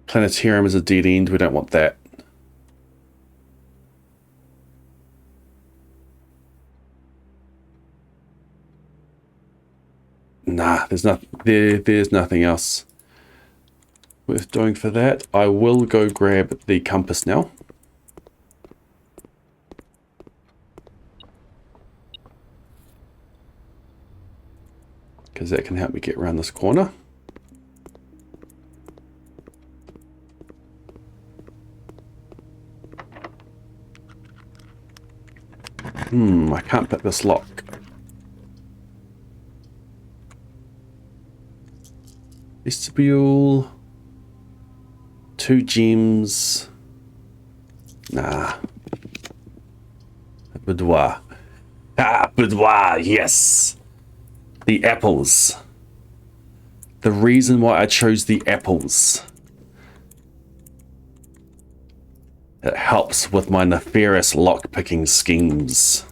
Planetarium is a dead end. We don't want that. Nah, there's nothing else worth doing for that. I will go grab the compass now. Because that can help me get around this corner. I can't pick this lock. Vestibule. 2 gems. Nah. Boudoir. Ah, boudoir, yes. The apples. The reason why I chose the apples. It helps with my nefarious lock-picking schemes.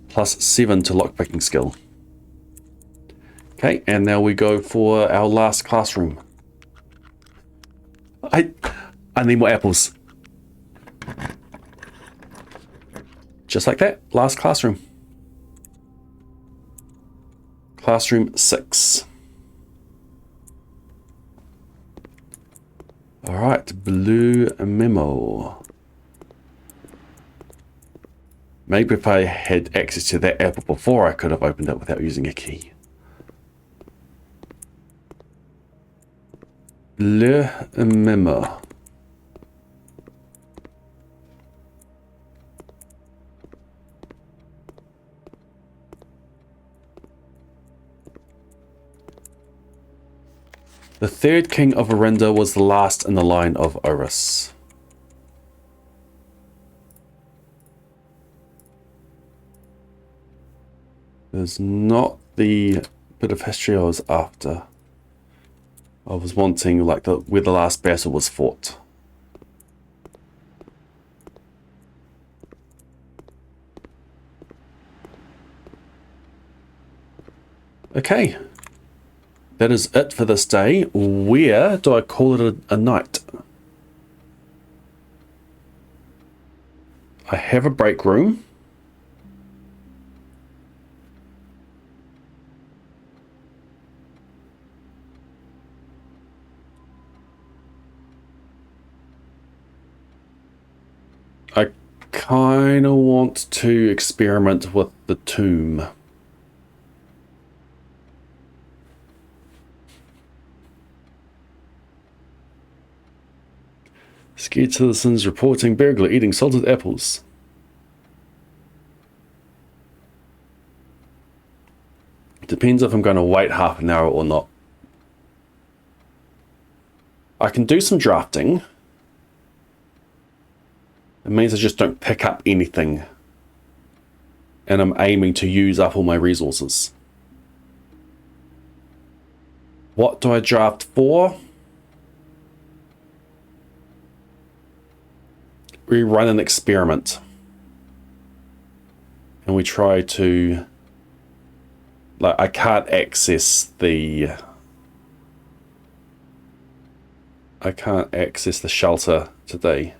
+7 to lock-picking skill. Okay, and now we go for our last classroom. I need more apples. Just like that, last classroom. Classroom 6. All right, blue memo. Maybe if I had access to that apple before, I could have opened it without using a key. Le memo. The third king of Arinda was the last in the line of Oris. There's not the bit of history I was after. I was wanting like where the last battle was fought. Okay. That is it for this day. Where do I call it a night? I have a break room. I kind of want to experiment with the tomb. Scared citizens reporting burglar eating salted apples. Depends if I'm going to wait half an hour or not. I can do some drafting. It means I just don't pick up anything. And I'm aiming to use up all my resources. What do I draft for? We run an experiment. And we try to... Like, I can't access the... I can't access the shelter today.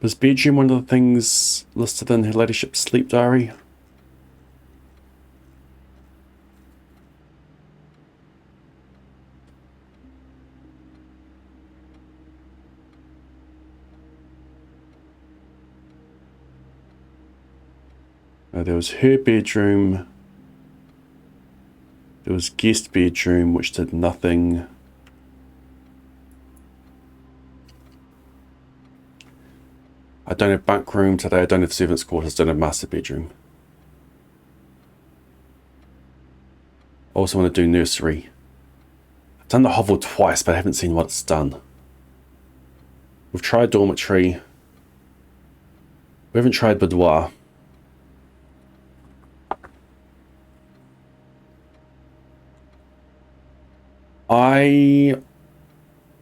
Was bedroom one of the things listed in her ladyship's sleep diary? There was her bedroom. There was guest bedroom, which did nothing. I don't have bunk room today. I don't have servants' quarters. Don't have master bedroom. Also want to do nursery. I've done the hovel twice, but I haven't seen what it's done. We've tried dormitory. We haven't tried boudoir. I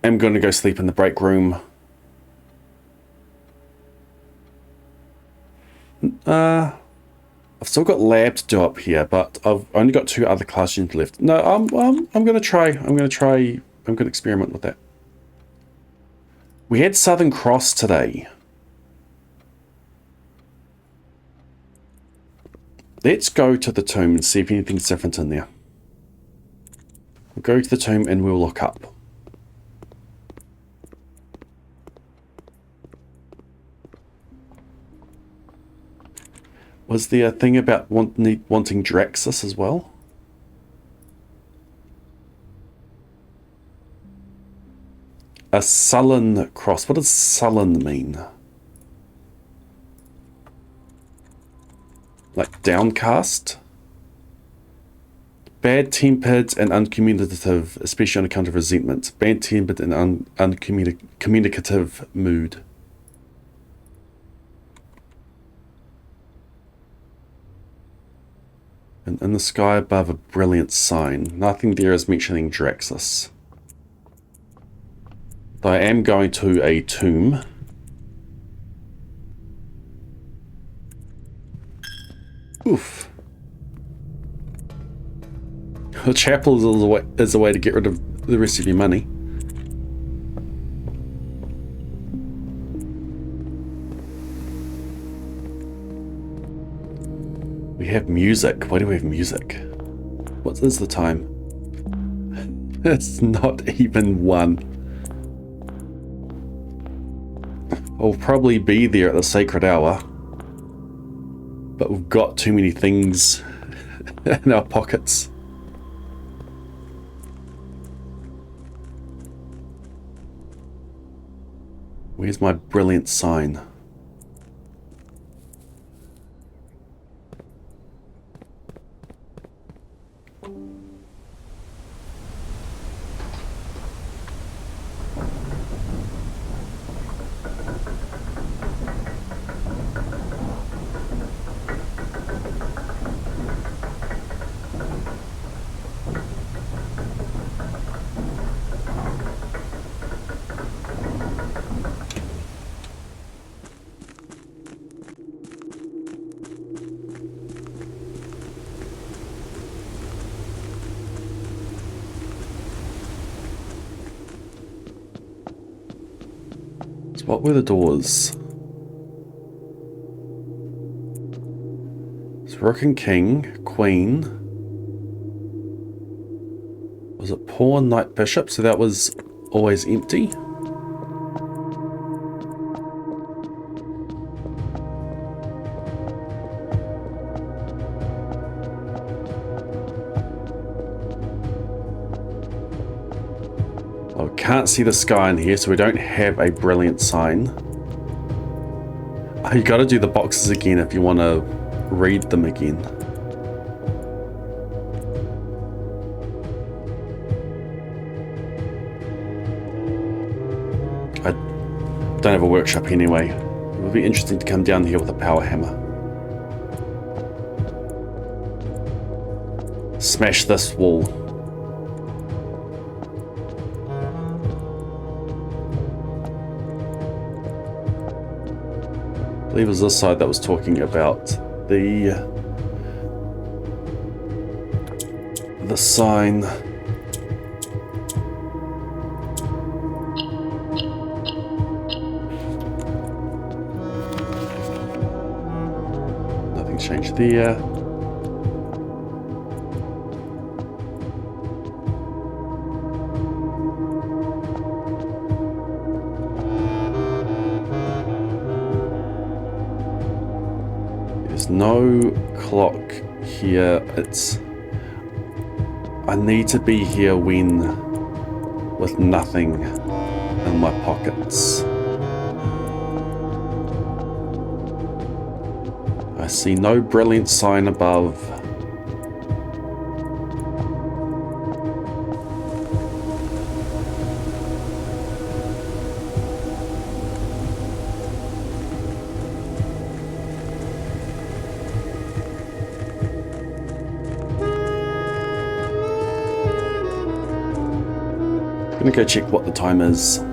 am going to go sleep in the break room. I've still got lab to do up here, but I've only got 2 other classrooms left. No, I'm going to try. I'm going to experiment with that. We had Southern Cross today. Let's go to the tomb and see if anything's different in there. We'll go to the tomb and we'll look up. Was there a thing about wanting Draxus as well? A sullen cross. What does sullen mean? Like downcast? Bad-tempered and uncommunicative, especially on account of resentment. Bad-tempered and uncommunicative mood. And in the sky above, a brilliant sign. Nothing there is mentioning Draxus. Though I am going to a tomb. Oof. The chapel is a way to get rid of the rest of your money. We have music. Why do we have music? What is the time? It's not even 1. I'll probably be there at the sacred hour. But we've got too many things in our pockets. Where's my brilliant sign? What were the doors? It's Rook and King, Queen. Was it Pawn, Knight, Bishop? So that was always empty. Can't see the sky in here, so we don't have a brilliant sign. You got to do the boxes again if you want to read them again. I don't have a workshop anyway. be interesting to come down here with a power hammer. Smash this wall. I believe it was this side that was talking about the sign. Nothing changed there. There's no clock here. I need to be here with nothing in my pockets. I see no brilliant sign above. I'm gonna go check what the time is.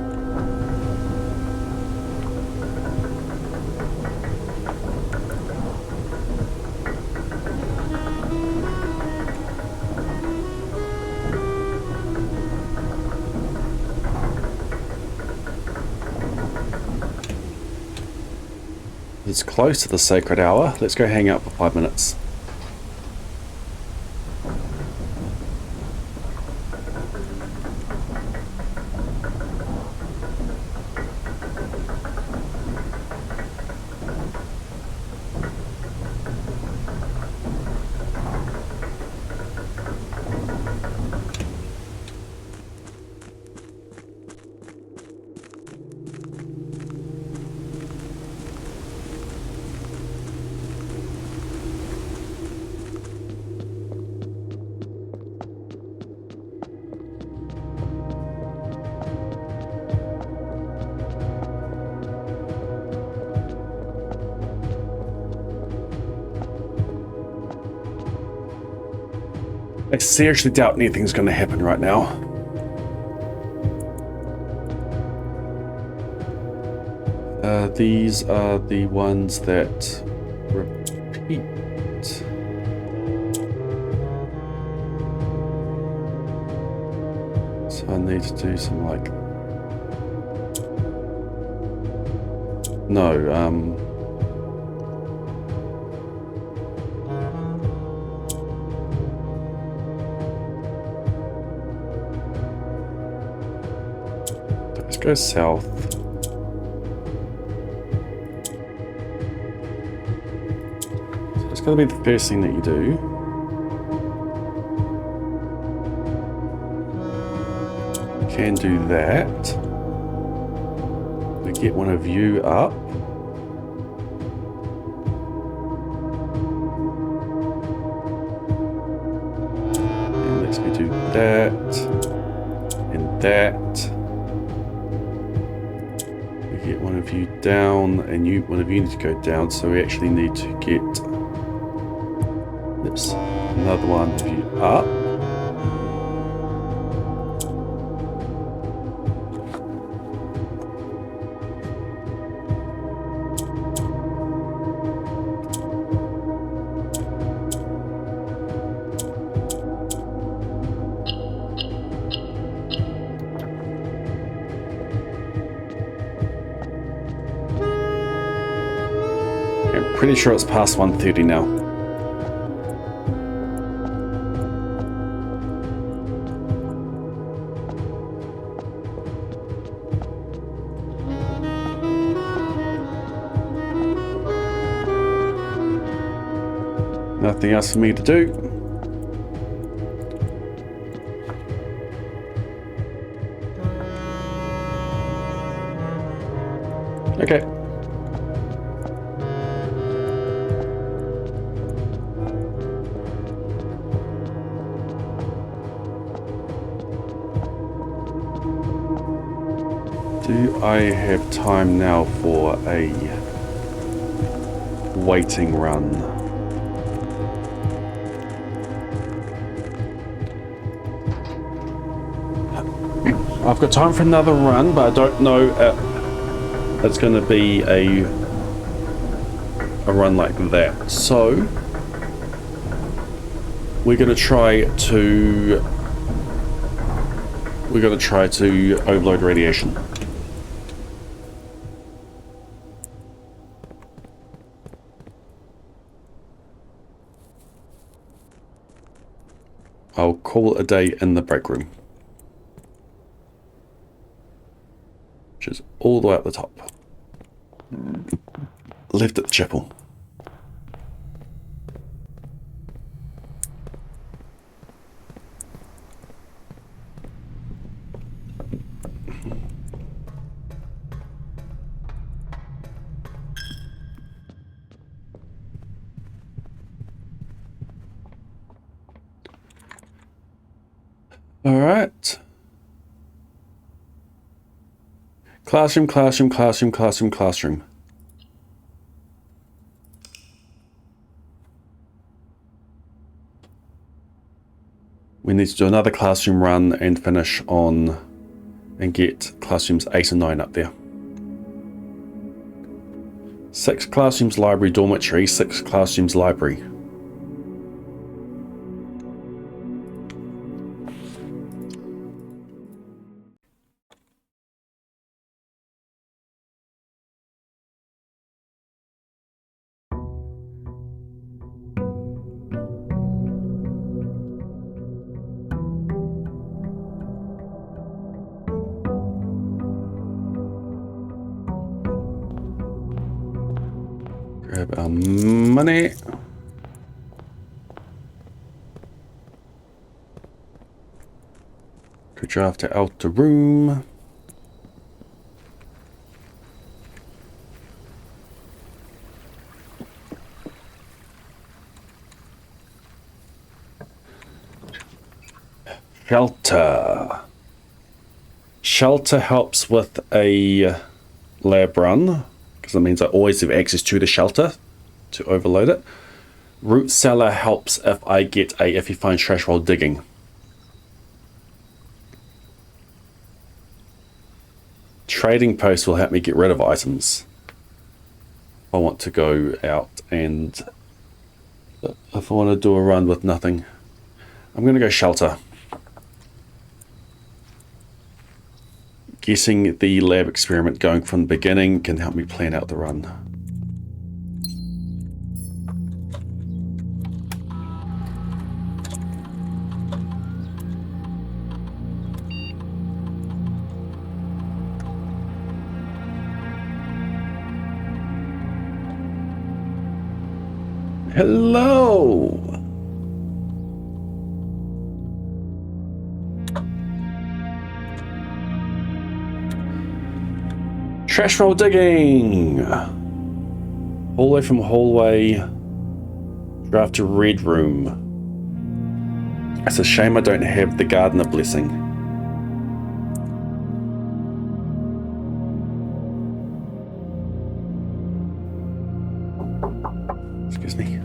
It's close to the sacred hour. Let's go hang out for 5 minutes. I seriously doubt anything's going to happen right now. These are the ones that repeat. So I need to do some let's go south. So it's going to be the first thing that you do. You can do that. We get one of you up. And let's do that. And that. Get one of you down, and one of you need to go down, so we actually need to get another one of you up. Pretty sure it's past 1:30 now. Nothing else for me to do. Okay. Do I have time now for a waiting run. I've got time for another run, but I don't know it's going to be a run like that. So we're going to try to overload radiation. I'll call it a day in the break room, which is all the way at the top, left at the chapel. All right. Classroom, classroom, classroom, classroom, classroom. We need to do another classroom run and finish on and get classrooms 8 and 9 up there. 6 classrooms library dormitory, 6 classrooms library. Grab our money. Go draft it out the room. Shelter. Shelter helps with a lab run, because it means I always have access to the shelter to overload it. Root cellar helps if you find trash while digging. Trading post will help me get rid of items. I want to go out and if I want to do a run with nothing, I'm going to go shelter. Guessing the lab experiment going from the beginning can help me plan out the run. Hello! Trash roll digging! Hallway from hallway. Draft to red room. It's a shame I don't have the gardener blessing. Excuse me.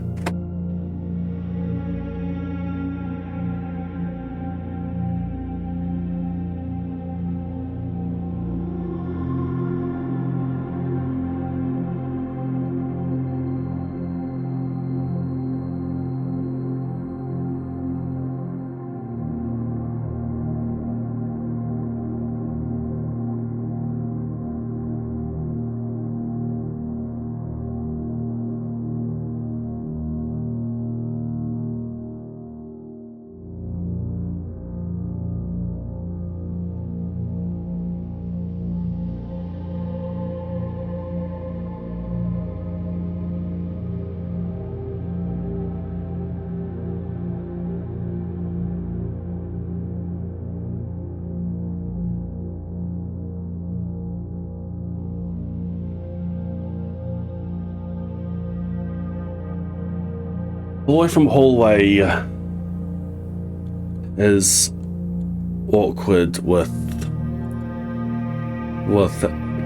Hallway from hallway is awkward with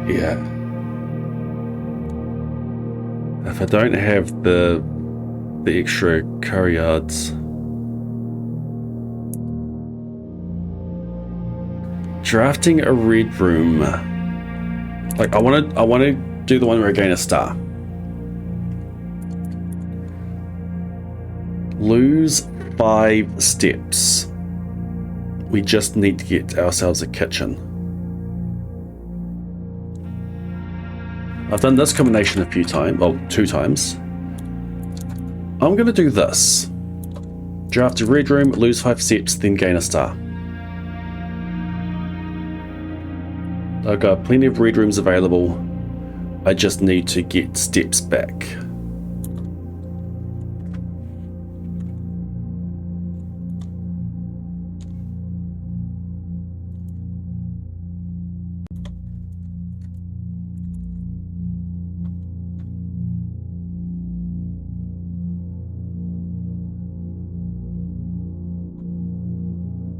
yeah. If I don't have the extra car yards, drafting a red room. Like I want to do the one where I gain a star. Lose 5 steps. We just need to get ourselves a kitchen. I've done this combination a few times, well, 2 times. I'm going to do this. Draft a red room, lose 5 steps, then gain a star. I've got plenty of red rooms available. I just need to get steps back.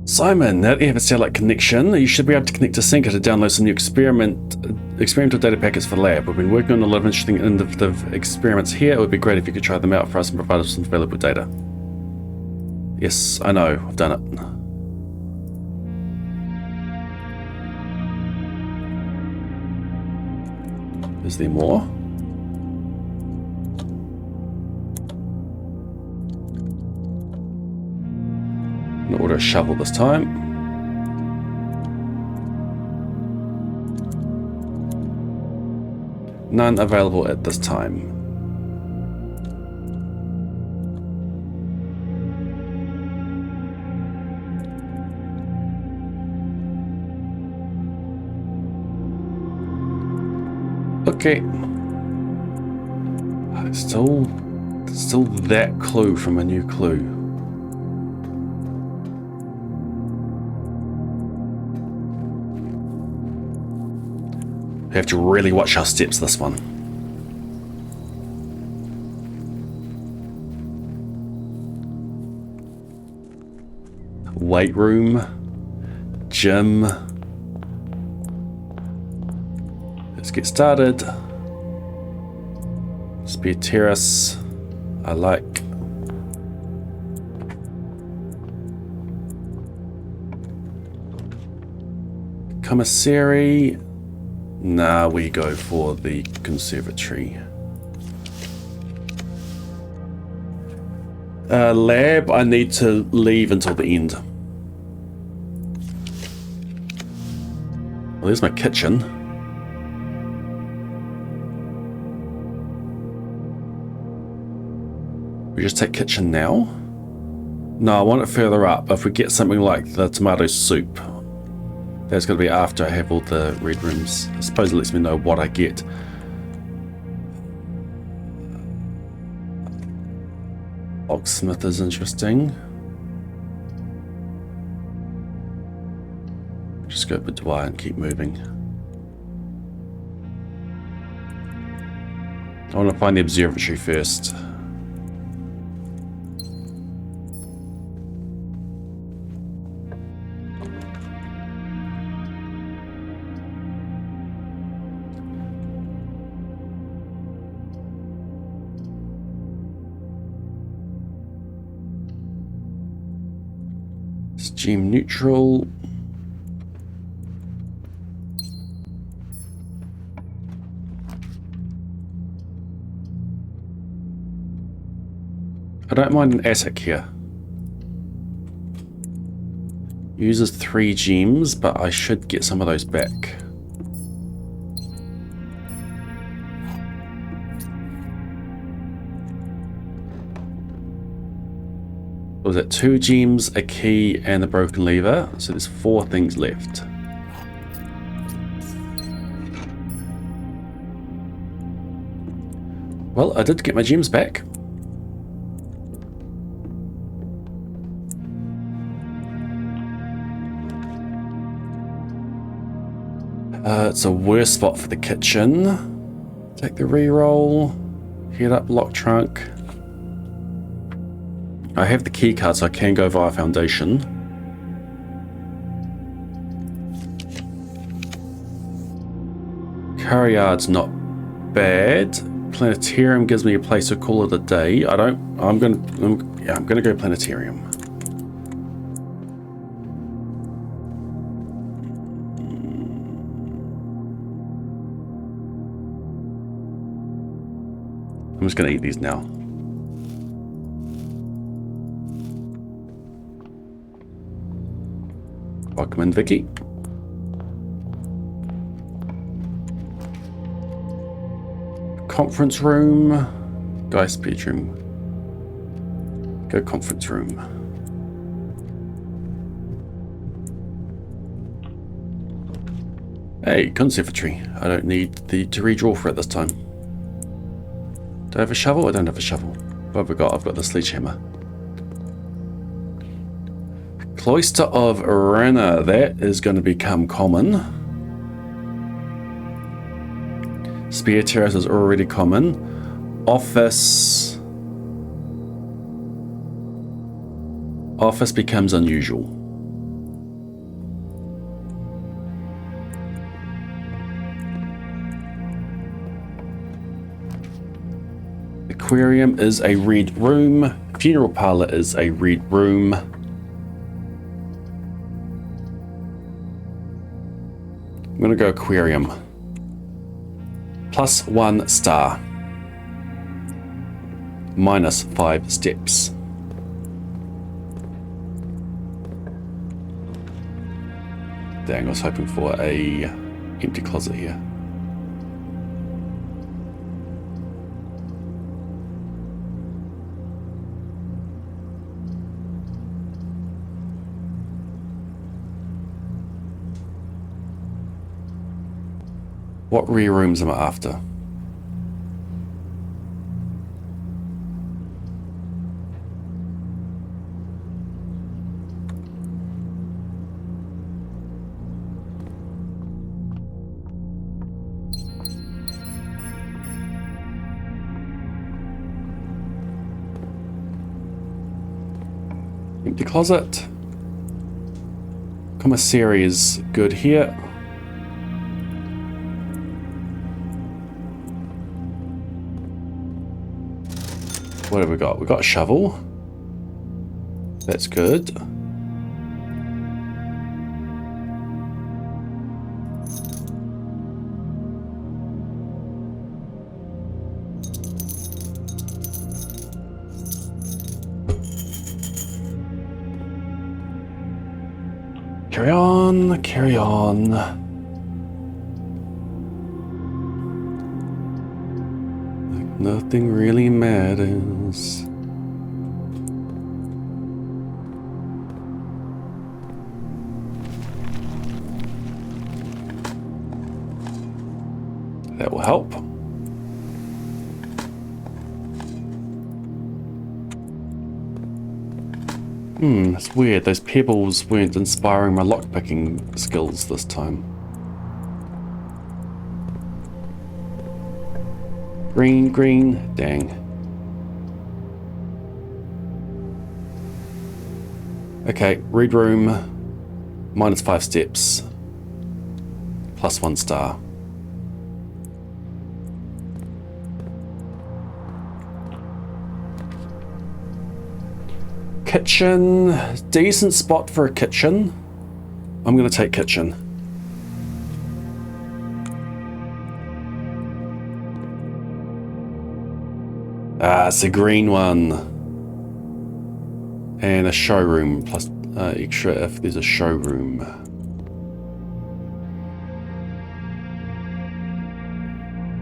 Simon, now that you have a satellite connection, you should be able to connect to Synca to download some new experimental data packets for the lab. We've been working on a lot of interesting innovative experiments here. It would be great if you could try them out for us and provide us some valuable data. Yes, I know, I've done it. Is there more? I'm gonna order a shovel this time. None available at this time. Okay. Still that clue from a new clue. We have to really watch our steps this one. Weight room, gym. Let's get started. Spear terrace, I like. Commissary. Nah, we go for the conservatory. Lab, I need to leave until the end. Well, there's my kitchen. We just take kitchen now? No, I want it further up. If we get something like the tomato soup, that's going to be after I have all the red rooms. I suppose it lets me know what I get. Locksmith is interesting. Just go with Dwyer and keep moving. I want to find the observatory first. Gem neutral. I don't mind an attic here. Uses 3 gems, but I should get some of those back. Was it 2 gems, a key, and a broken lever? So there's 4 things left. Well, I did get my gems back. It's a worse spot for the kitchen. Take the reroll. Head up lock trunk. I have the key card, so I can go via foundation. Car yard's not bad. Planetarium gives me a place to call it a day. I'm gonna go planetarium. I'm just gonna eat these now. Welcome in, Vicky. Conference room. Guys, speech room. Go conference room. Hey, conservatory. I don't need to redraw for it this time. Do I have a shovel? I don't have a shovel. What have I got? I've got the sledgehammer. Cloister of Renna. That is going to become common. Spear Terrace is already common. Office becomes unusual. Aquarium is a red room. Funeral parlor is a red room. I'm gonna go aquarium. +1 star. -5 steps. Dang, I was hoping for a empty closet here. What rear rooms am I after? Empty closet. Commissary is good here. What have we got? We got a shovel. That's good. Carry on, carry on. Like nothing really matters. That will help. It's weird. Those pebbles weren't inspiring my lockpicking skills this time. Green, green, dang. Okay, red room, -5 steps, +1 star. Kitchen, decent spot for a kitchen. I'm gonna take kitchen. Ah, it's a green one. And a showroom plus extra if there's a showroom.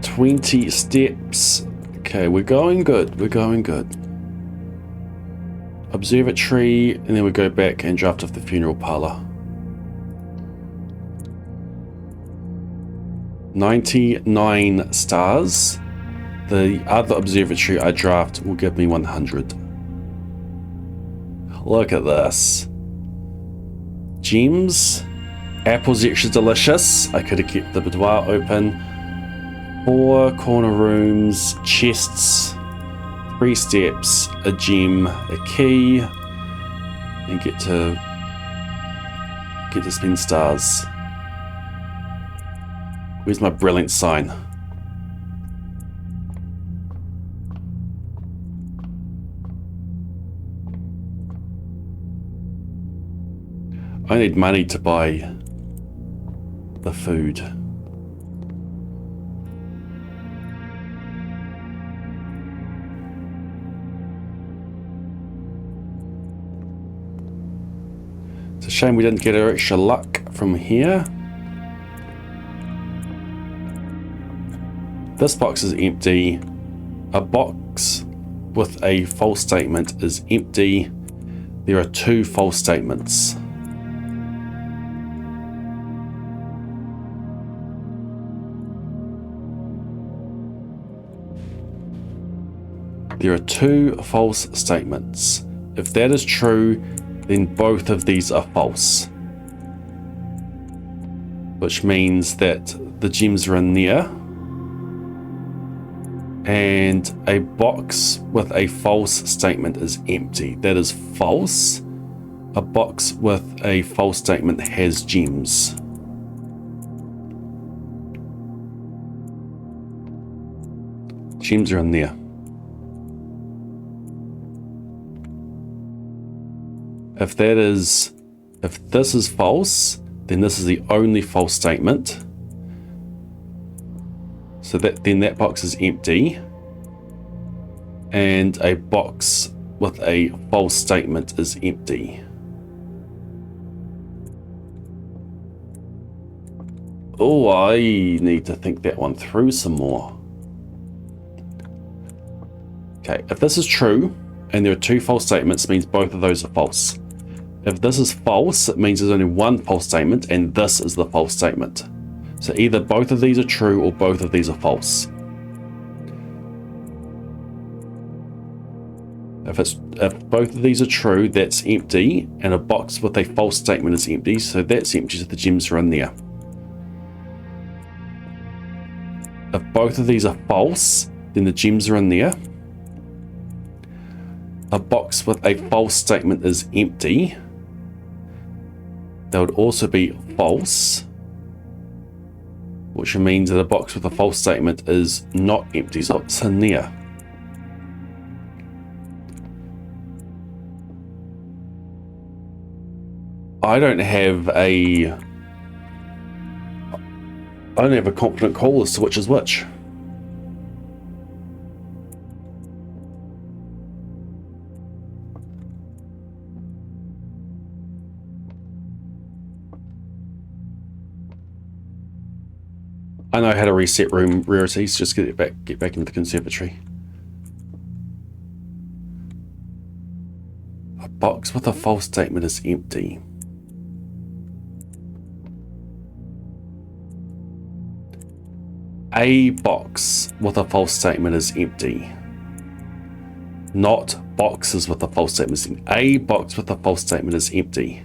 $20 steps. Okay, we're going good. We're going good. Observatory, and then we go back and draft off the funeral parlor. 99 stars. The other observatory I draft will give me 100. Look at this. Gems. Apples extra delicious. I could have kept the boudoir open. 4 corner rooms, chests. 3 steps, a gem, a key, and get to spend stars. Where's my brilliant sign? I need money to buy the food. It's a shame we didn't get our extra luck from here. This box is empty. A box with a false statement is empty. There are 2 false statements. There are 2 false statements. If that is true, then both of these are false. Which means that the gems are in there. And a box with a false statement is empty. That is false. A box with a false statement has gems. Gems are in there. If this is false, then this is the only false statement. So then that box is empty. And a box with a false statement is empty. Oh, I need to think that one through some more. Okay, if this is true, and there are 2 false statements, it means both of those are false. If this is false, it means there's only 1 false statement, and this is the false statement. So either both of these are true or both of these are false. If both of these are true, that's empty, and a box with a false statement is empty, so that's empty, so the gems are in there. If both of these are false, then the gems are in there. A box with a false statement is empty. That would also be false, which means that a box with a false statement is not empty, so it's in there. I don't have a confident call as to which is which. I know how to reset room rarities. Just get back into the conservatory. A box with a false statement is empty. A box with a false statement is empty. Not boxes with a false statement. A box with a false statement is empty.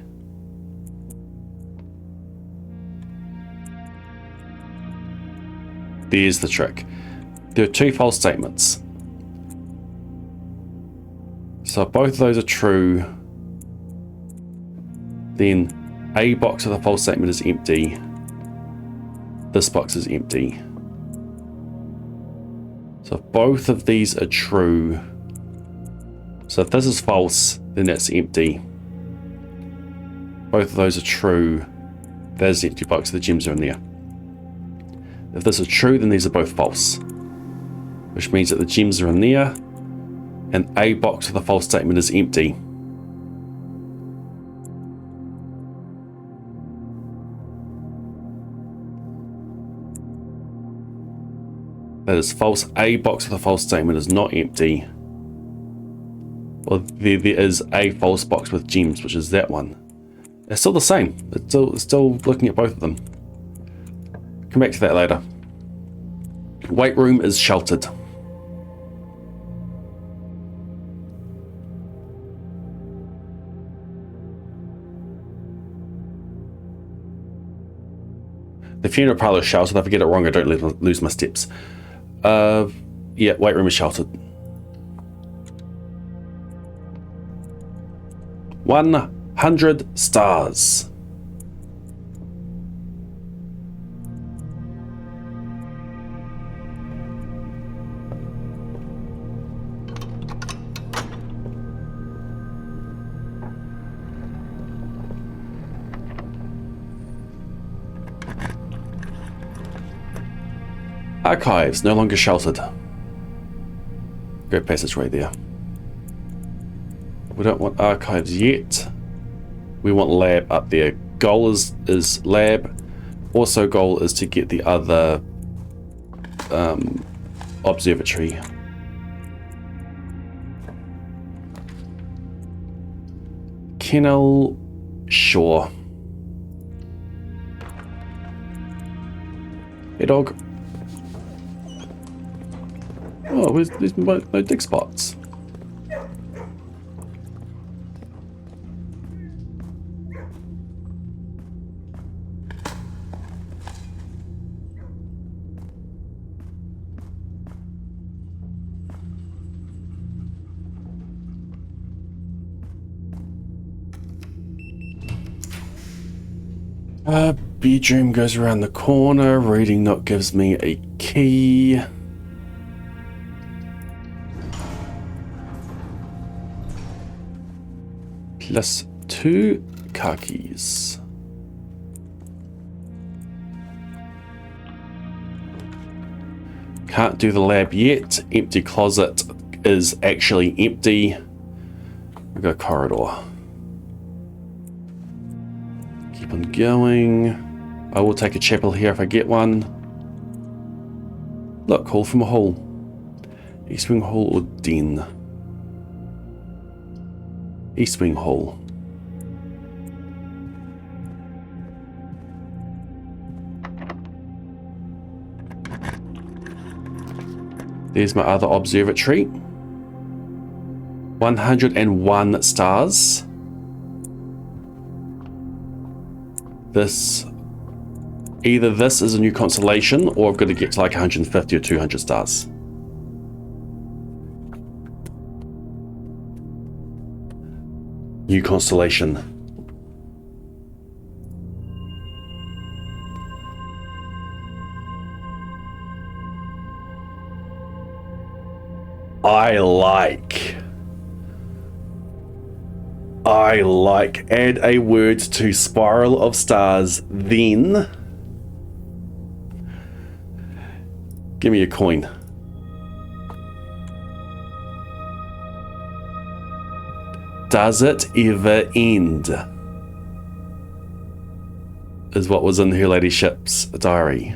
There's the trick. There are 2 false statements. So if both of those are true, then a box with a false statement is empty. This box is empty. So if both of these are true, so if this is false, then that's empty. Both of those are true, there's the empty box, the gems are in there. If this is true, then these are both false, which means that the gems are in there, and a box with a false statement is empty. That is false. A box with a false statement is not empty. Well, there is a false box with gems, which is that one. It's still the same. It's still looking at both of them. Come back to that later. Weight room is sheltered. The funeral parlor is sheltered. If I get it wrong, I don't lose my steps. Yeah, weight room is sheltered. 100 stars. Archives, no longer sheltered. Great passageway there. We don't want archives yet. We want lab up there. Goal is lab. Also goal is to get the other observatory. Kennel, sure. Hey dog. Oh, there's no dig spots. Bedroom goes around the corner. Reading nook gives me a key. Plus 2 car keys. Can't do the lab yet. Empty closet is actually empty. We've got a corridor. Keep on going. I will take a chapel here if I get one. Look, hall from a hall. East Wing Hall or Den? East Wing Hall. There's my other observatory. 101 stars. Either this is a new constellation, or I've got to get to like 150 or 200 stars. New constellation. I like. Add a word to Spiral of Stars, then give me a coin. Does it ever end? Is what was in Her Ladyship's diary.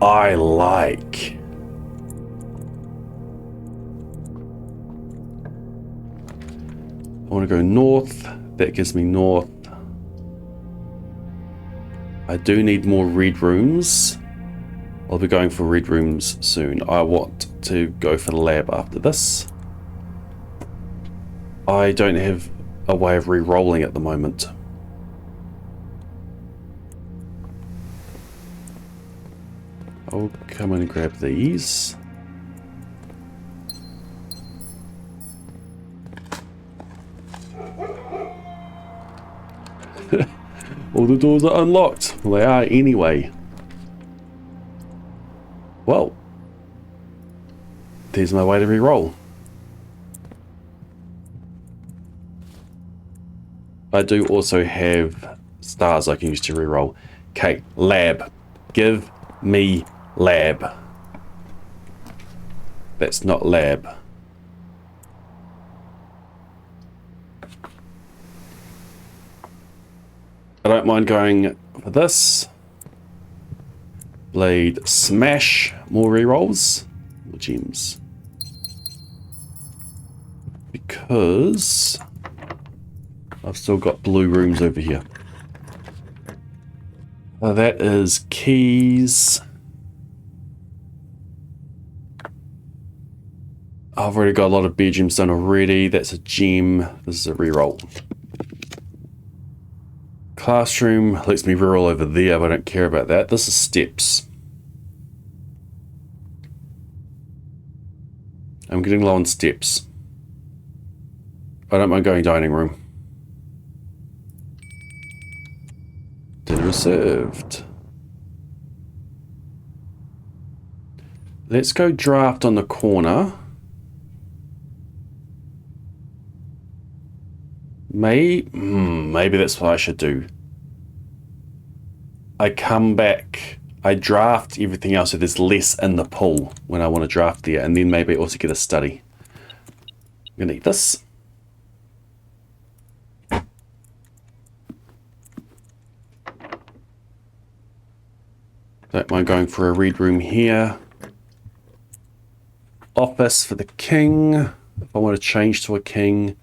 I like. I want to go north. That gives me north. I do need more red rooms. I'll be going for red rooms soon. I want to go for the lab after this. I don't have a way of re-rolling at the moment. I'll come in and grab these. All the doors are unlocked. Well, they are anyway. Well, there's my way to re-roll. I do also have stars I can use to re-roll. Okay, lab. Give me lab. That's not lab. I don't mind going for this. Blade smash. More rerolls. More gems. Because I've still got blue rooms over here. That is keys. I've already got a lot of bedrooms done already. That's a gem. This is a reroll. Classroom lets me reroll over there, but I don't care about that. This is steps. I'm getting low on steps. I don't mind going dining room. Dinner served. Let's go draft on the corner. Maybe that's what I should do. I come back, I draft everything else so there's less in the pool when I want to draft there, and then maybe also get a study. I'm going to eat this. Don't mind going for a read room here. Office for the king. If I want to change to a king.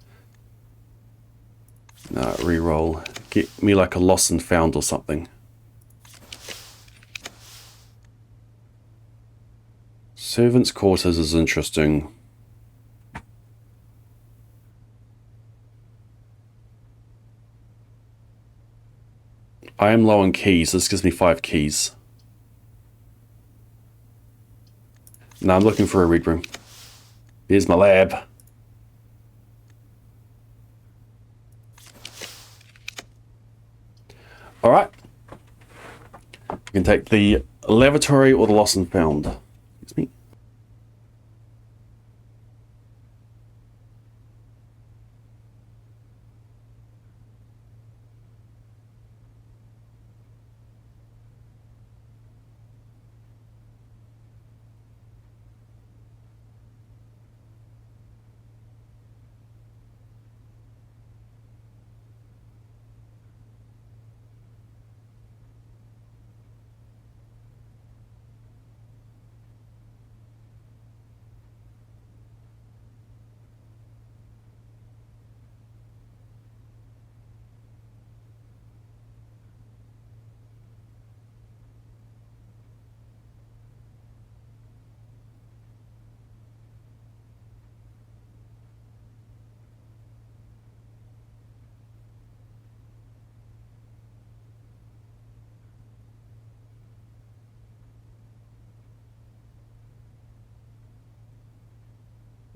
No, reroll. Get me like a lost and found or something. Servants' quarters is interesting. I am low on keys. This gives me 5 keys. Now I'm looking for a read room. Here's my lab. All right. You can take the lavatory or the lost and found. Excuse me.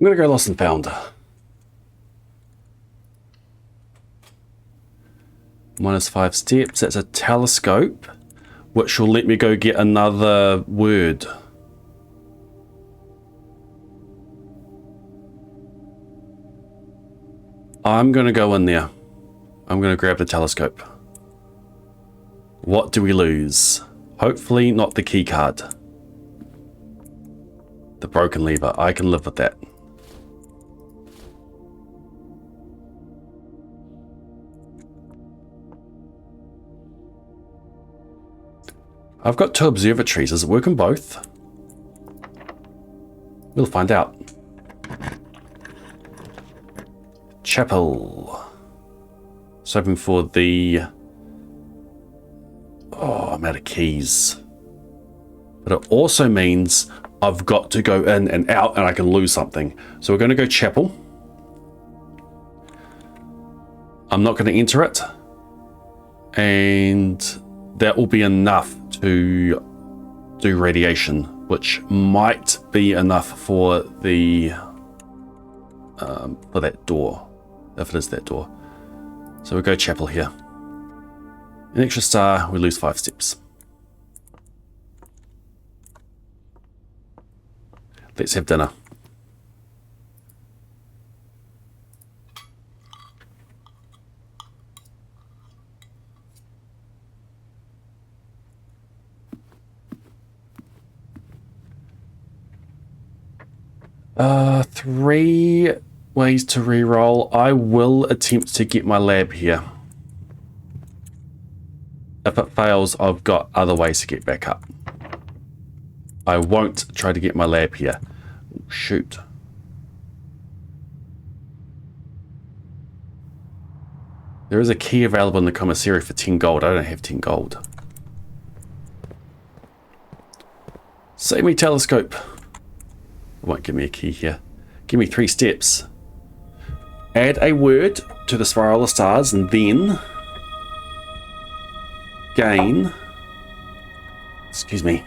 I'm going to go lost and found. -5 steps. That's a telescope, which will let me go get another word. I'm going to go in there. I'm going to grab the telescope. What do we lose? Hopefully not the key card. The broken lever. I can live with that. I've got 2 observatories. Does it work on both? We'll find out. Chapel. Just hoping for the... Oh, I'm out of keys. But it also means I've got to go in and out and I can lose something. So we're going to go chapel. I'm not going to enter it. And that will be enough to do radiation, which might be enough for the for that door, if it is that door. So we'll go chapel here. An extra star, we lose 5 steps. Let's have dinner. Three ways to re-roll. I will attempt to get my lab here. If it fails, I've got other ways to get back up. I won't try to get my lab here. Shoot. There is a key available in the commissary for 10 gold. I don't have 10 gold. Save me telescope. It won't give me a key here. Give me 3 steps. Add a word to the spiral of stars and then gain. Excuse me.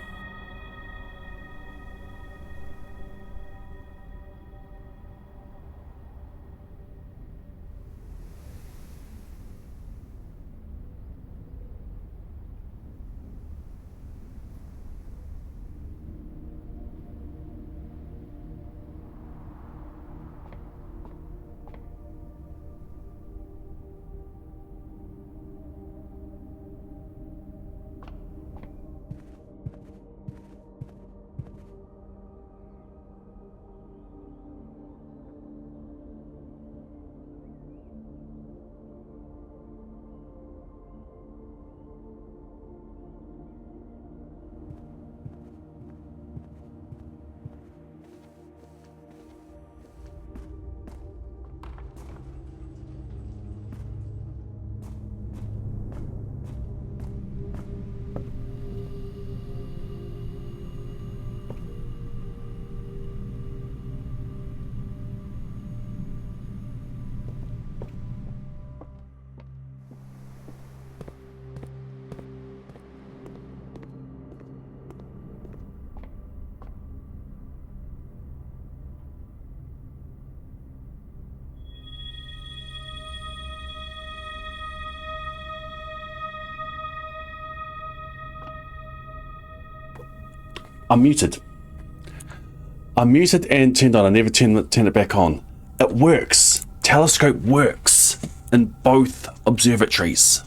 I'm muted. I'm muted and turned on. I never turn it back on. It works. Telescope works in both observatories.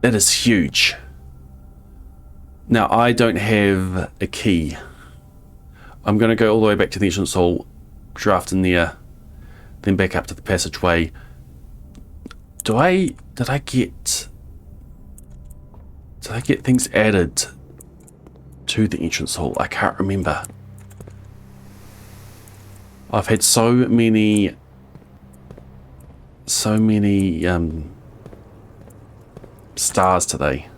That is huge. Now, I don't have a key. I'm going to go all the way back to the entrance hall, draft in there, then back up to the passageway. Did I get things added to the entrance hall? I can't remember. I've had so many stars today.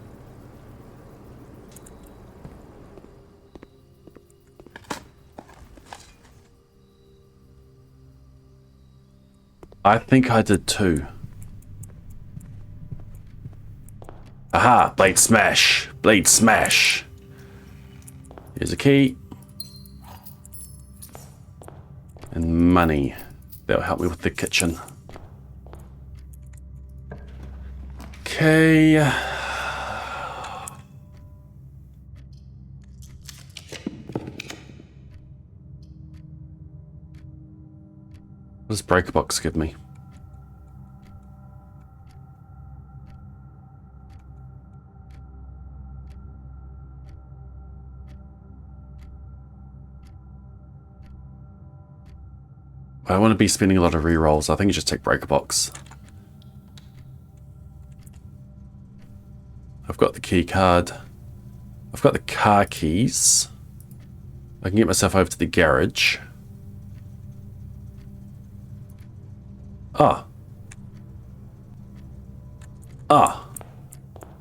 I think I did too. Aha! Blade smash! Blade smash! Here's a key. And money. That'll help me with the kitchen. Okay. What does breaker box give me? I want to be spending a lot of rerolls. I think you just take breaker box. I've got the key card. I've got the car keys. I can get myself over to the garage.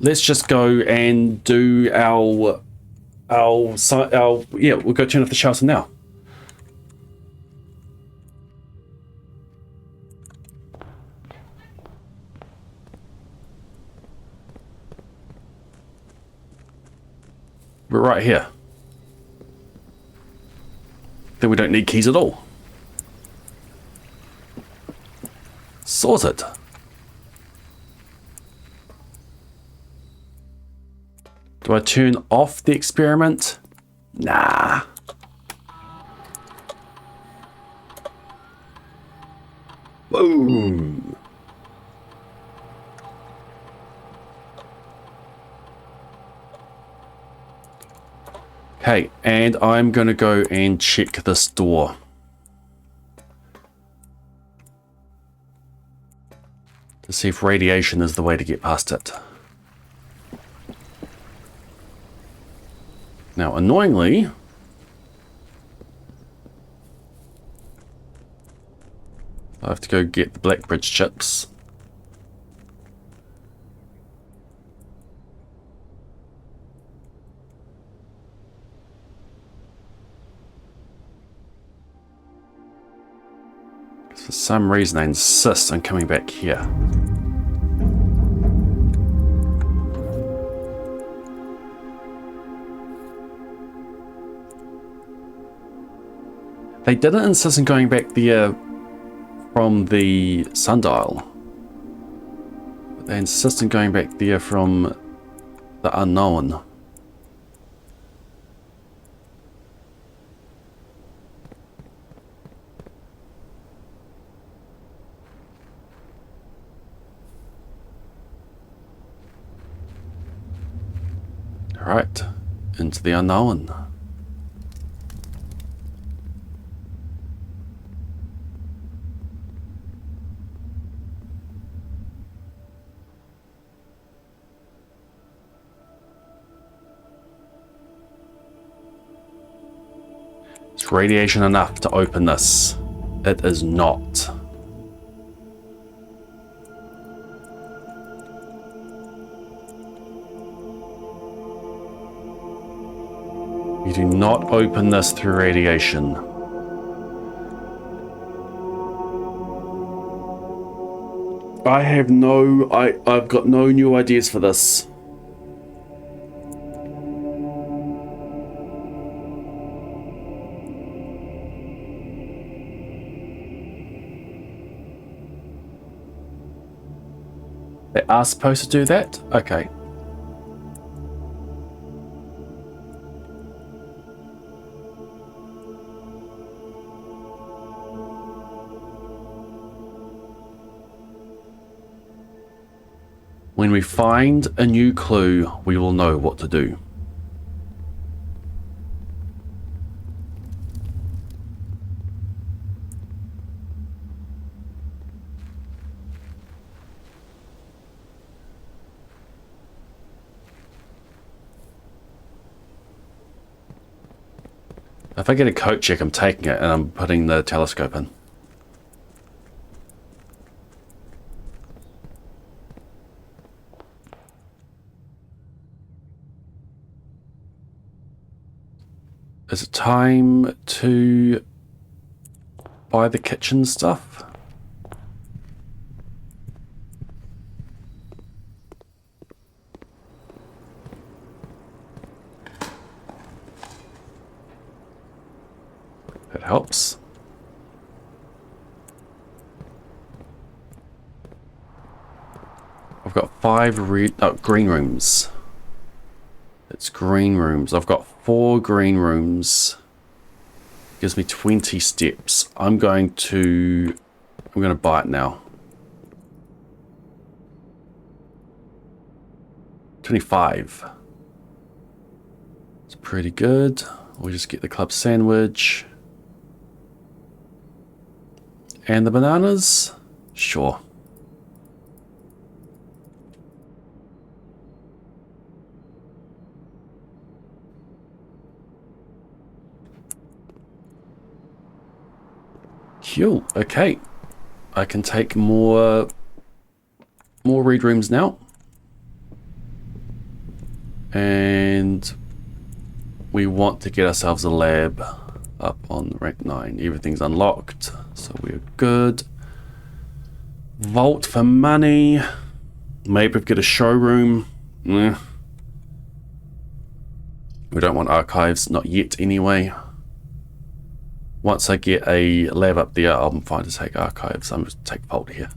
Let's just go and do our yeah, we'll go turn off the shelter now. We're right here. Then we don't need keys at all. Sorted. Do I turn off the experiment? Nah. Boom. Okay, and I'm going to go and check this door. To see if radiation is the way to get past it. Now, annoyingly, I have to go get the Blackbridge chips. For some reason, I insist on coming back here. They didn't insist on going back there from the sundial. But they insist on going back there from the unknown. Alright, into the unknown. Is radiation enough to open this? It is not. You do not open this through radiation. I've got no new ideas for this. They are supposed to do that? Okay. When we find a new clue, we will know what to do. If I get a coat check, I'm taking it and I'm putting the telescope in. Is it time to buy the kitchen stuff? That helps. I've got 5 green rooms. It's green rooms. I've got 4 green rooms. Gives me 20 steps. I'm going to buy it now. 25. It's pretty good. We'll just get the club sandwich. And the bananas? Sure. Cool. Okay. I can take more read rooms now. And we want to get ourselves a lab up on rank 9. Everything's unlocked, so we're good. Vault for money. Maybe we get a showroom. We don't want archives, not yet anyway. Once I get a lab up there, I'm fine to take archives. I'm just take vault here.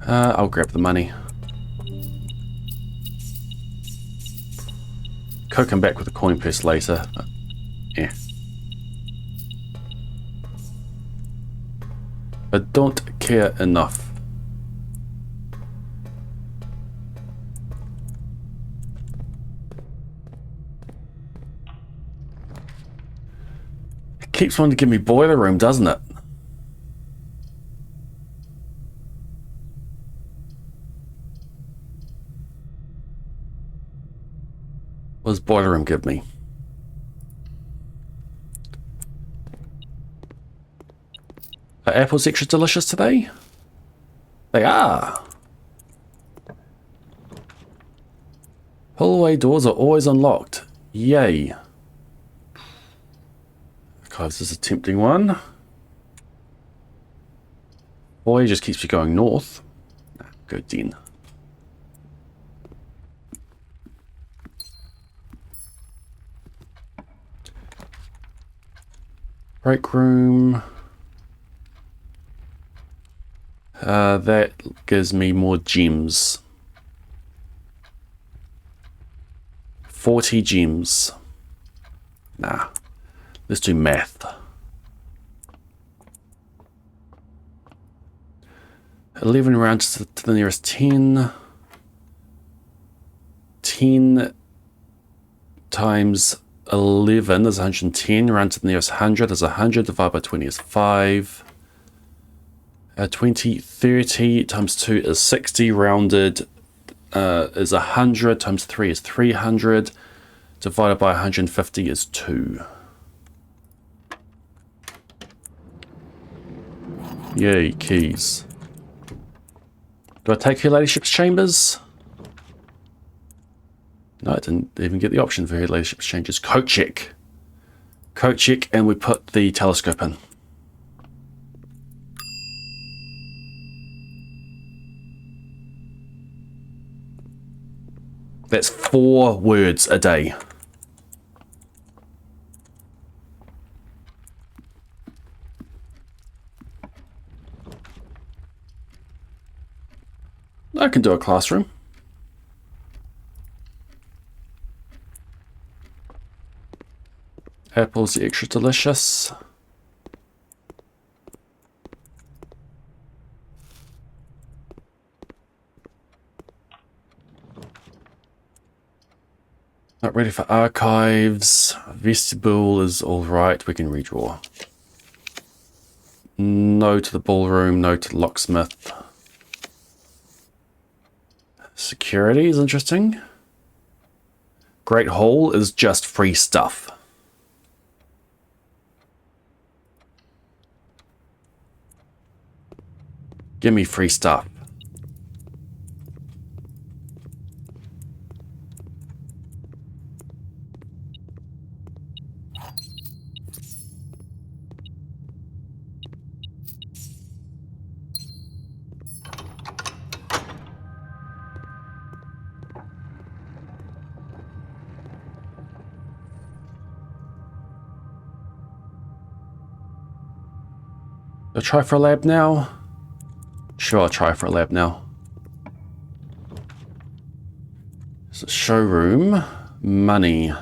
I'll grab the money. Could come back with a coin purse later. Yeah. I don't care enough. It keeps wanting to give me boiler room, doesn't it? What does boiler room give me? Are apples extra delicious today? They are. Pull away doors are always unlocked. Yay. Archives is a tempting one. Boy, just keeps me going north. Good then. Break room. That gives me more gems. 40 gems. Nah. Let's do math. 11 rounds to the nearest 10. 10 times 11 is 110. Round to the nearest 100 is 100. Divided by 20 is 5. 20, 30 times 2 is 60. Rounded is 100. Times 3 is 300. Divided by 150 is 2. Yay, keys. Do I take her ladyship's chambers? No, I didn't even get the option for her ladyship's chambers. Coat check. Coat check, and we put the telescope in. That's 4 words a day. I can do a classroom. Apples are extra delicious. ready for archives. Vestibule is alright, we can redraw. No to the ballroom, no to the locksmith. Security is interesting. Great Hall is just free stuff. Give me free stuff. I'll try for a lab now. Sure, I'll try for a lab now. It's a showroom. Money.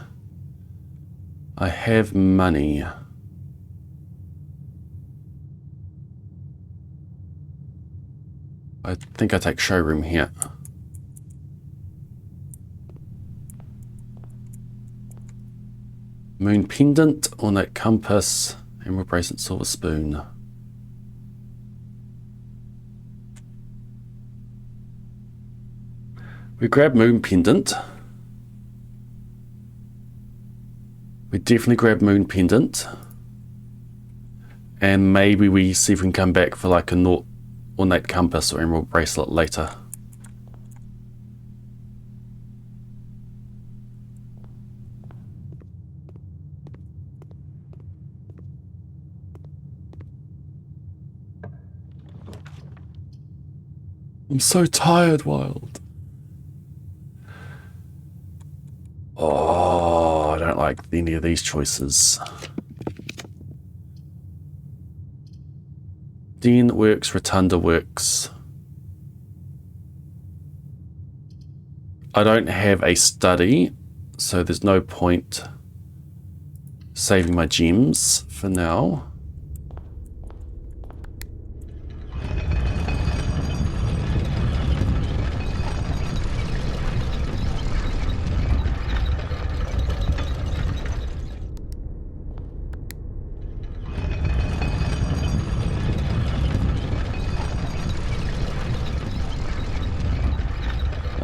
I have money. I think I take showroom here. Moon pendant, ornate compass, emerald bracelet, silver spoon. We grab moon pendant. We definitely grab moon pendant. And maybe we see if we can come back for like a ornate compass or emerald bracelet later. I'm so tired, Wild. Oh, I don't like any of these choices. Dean works, Rotunda works. I don't have a study, so there's no point saving my gems for now.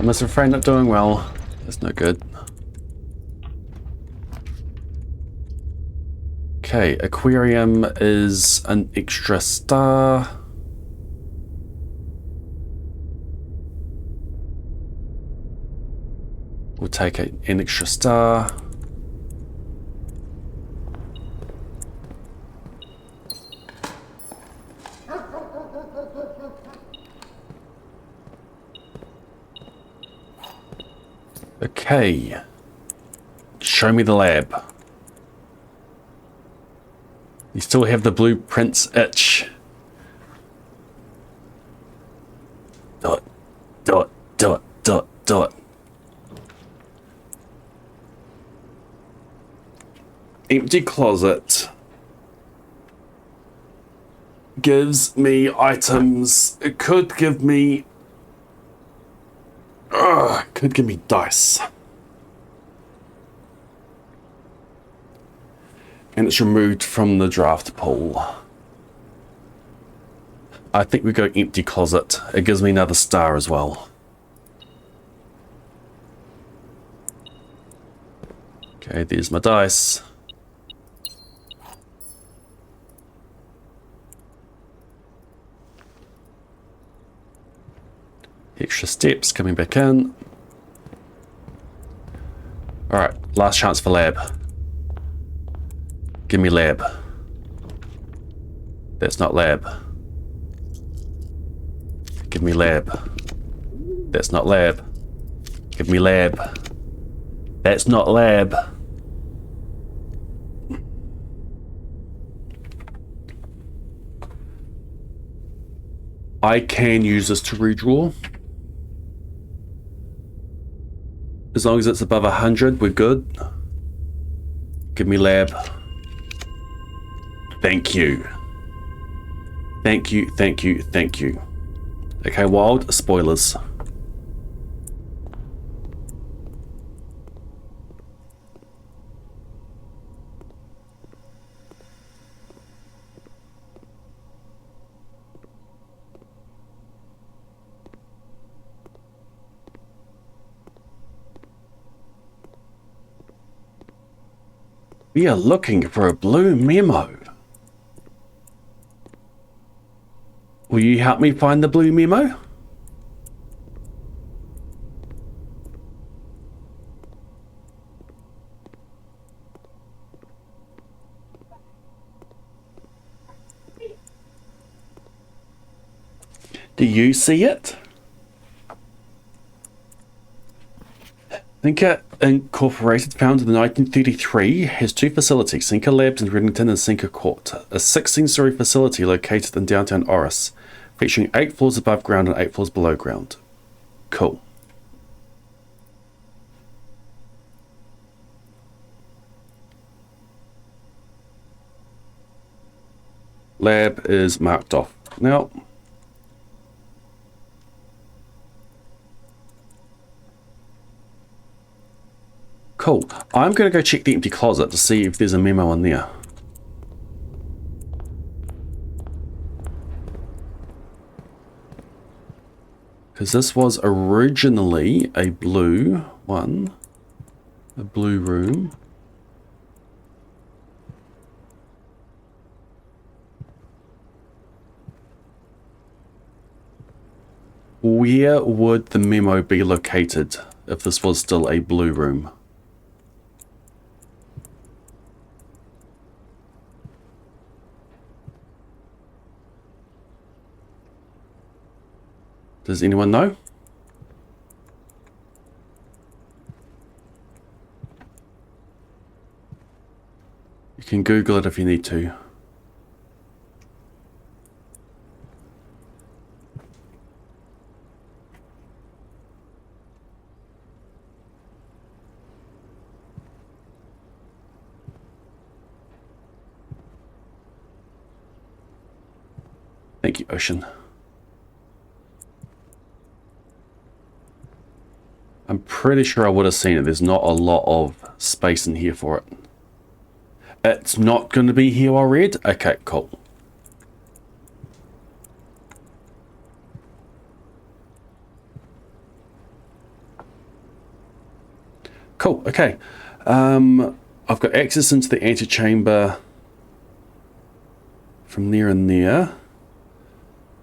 I'm afraid not doing well. That's no good. Okay, aquarium is an extra star. We'll take an extra star. Okay. Show me the lab. You still have the blueprints itch. Do it. Do it. Do it. Do it. Do it. Empty closet gives me items. It could give me... could give me dice. And it's removed from the draft pool. I think we go empty closet. It gives me another star as well. Okay, there's my dice. Extra steps coming back in. Alright, last chance for lab. Give me lab. That's not lab. Give me lab. That's not lab. Give me lab. That's not lab. I can use this to redraw. As long as it's above 100, we're good. Give me lab. Thank you. Thank you, thank you, thank you. Okay, Wild, spoilers. We are looking for a blue memo. Will you help me find the blue memo? Do you see it? Sinker Incorporated, founded in 1933, has two facilities, Sinker Labs in Redington and Sinker Court, a 16-story facility located in downtown Oris, featuring 8 floors above ground and 8 floors below ground. Cool. Lab is marked off. Now, cool. I'm going to go check the empty closet to see if there's a memo in there. Because this was originally a blue one. A blue room. Where would the memo be located if this was still a blue room? Does anyone know? You can Google it if you need to. Thank you, Ocean. I'm pretty sure I would have seen it. There's not a lot of space in here for it. It's not going to be here, I read. Okay, cool. Cool, okay. I've got access into the antechamber from there and there.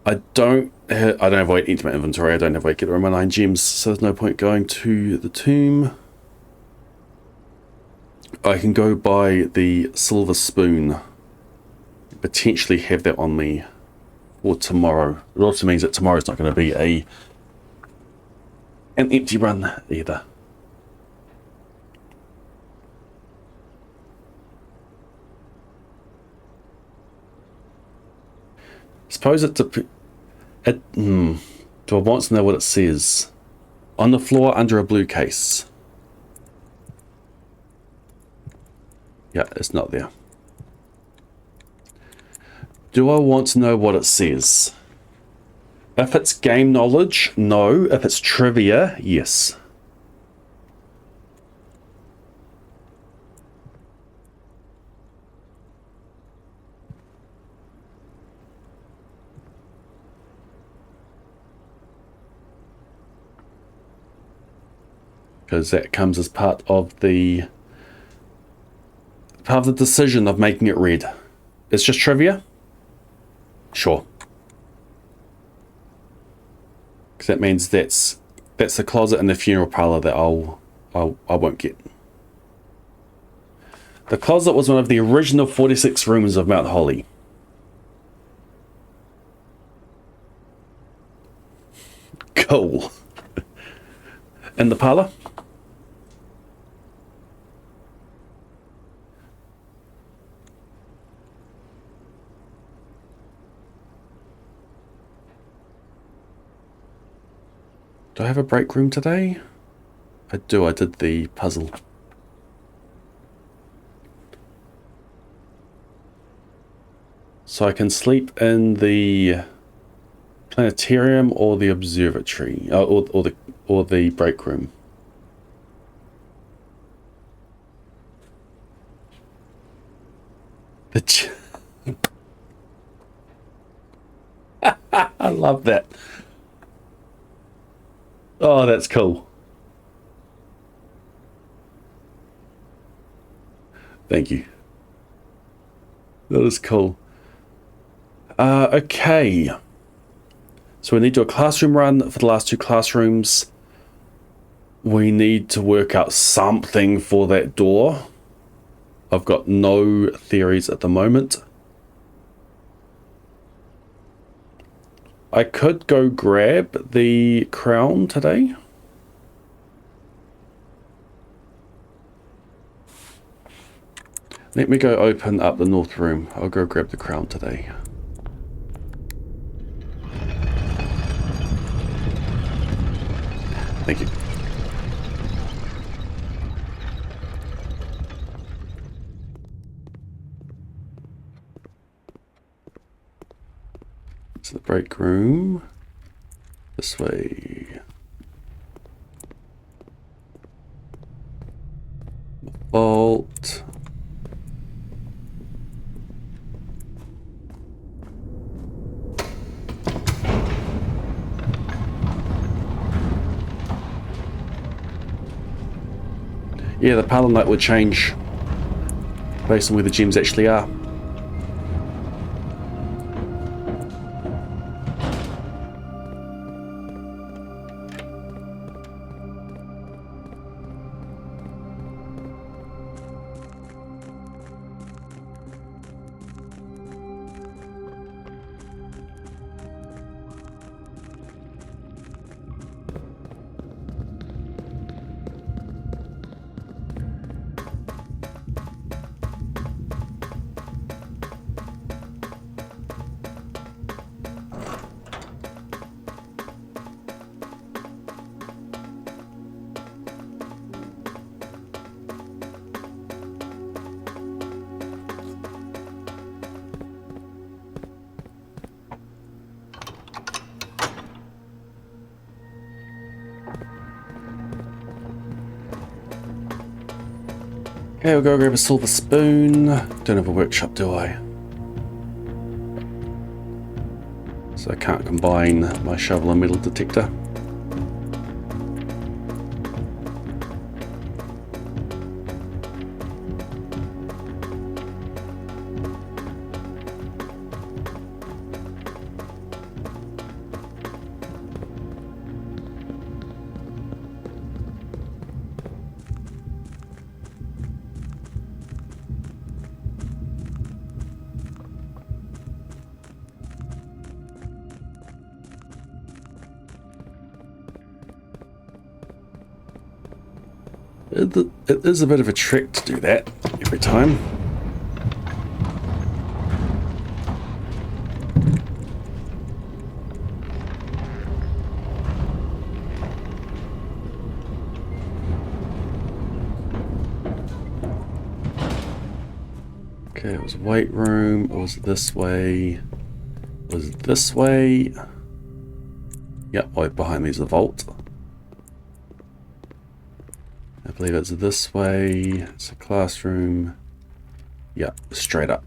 I don't have a way to enter my inventory. I don't have a way to get around my 9 gems, so there's no point going to the tomb. I can go buy the silver spoon. Potentially have that on me for tomorrow. It also means that tomorrow's not going to be an empty run either. Suppose it's do I want to know what it says? On the floor under a blue case. Yeah, it's not there. Do I want to know what it says? If it's game knowledge, no. If it's trivia, yes. Because that comes as part of the decision of making it red. It's just trivia? Sure. Because that means that's the closet and the funeral parlor that I won't get. The closet was one of the original 46 rooms of Mount Holly. Cool. And the parlor? Do I have a break room today? I do. I did the puzzle. So I can sleep in the planetarium or the observatory, or the break room. I love that. Oh, that's cool. Thank you. That is cool. Okay. So we need to do a classroom run for the last 2 classrooms. We need to work out something for that door. I've got no theories at the moment. I could go grab the crown today. Let me go open up the north room. I'll go grab the crown today. Thank you. So the break room. This way. Vault. Yeah, the paladin light would change based on where the gems actually are. Okay, we'll go grab a silver spoon. Don't have a workshop, do I? So I can't combine my shovel and metal detector. It is a bit of a trick to do that every time. Okay, it was weight room, it was this way, it was this way. Yep, right behind me is the vault. I believe it's this way. It's a classroom. Yeah, straight up.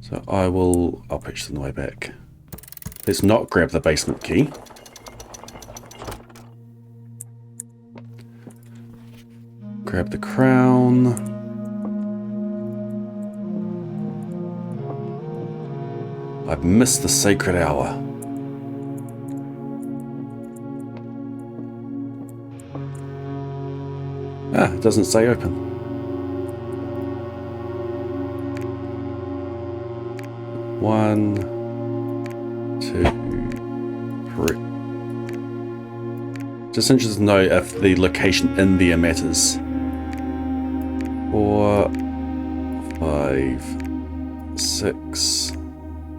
So I'll push them the way back. Let's not grab the basement key. Grab the crown. I've missed the sacred hour. Ah, it doesn't stay open. One, two, three. Just interested to know if the location in there matters. 4, 5, 6,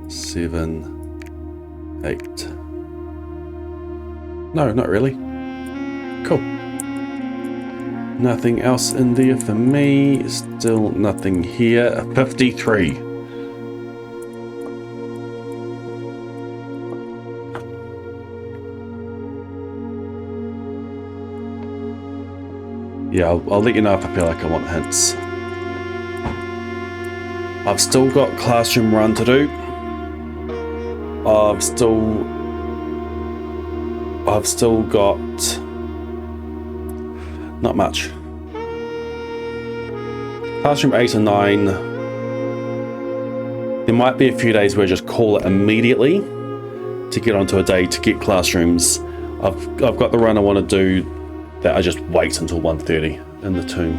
7, 8. No, not really. Cool. Nothing else in there for me. Still nothing here. 53. Yeah, I'll let you know if I feel like I want hints. I've still got classroom run to do. I've still got not much. Classroom 8 and 9. There might be a few days where I just call it immediately to get onto a day to get classrooms. I've got the run I want to do that I just wait until 1:30 in the tomb.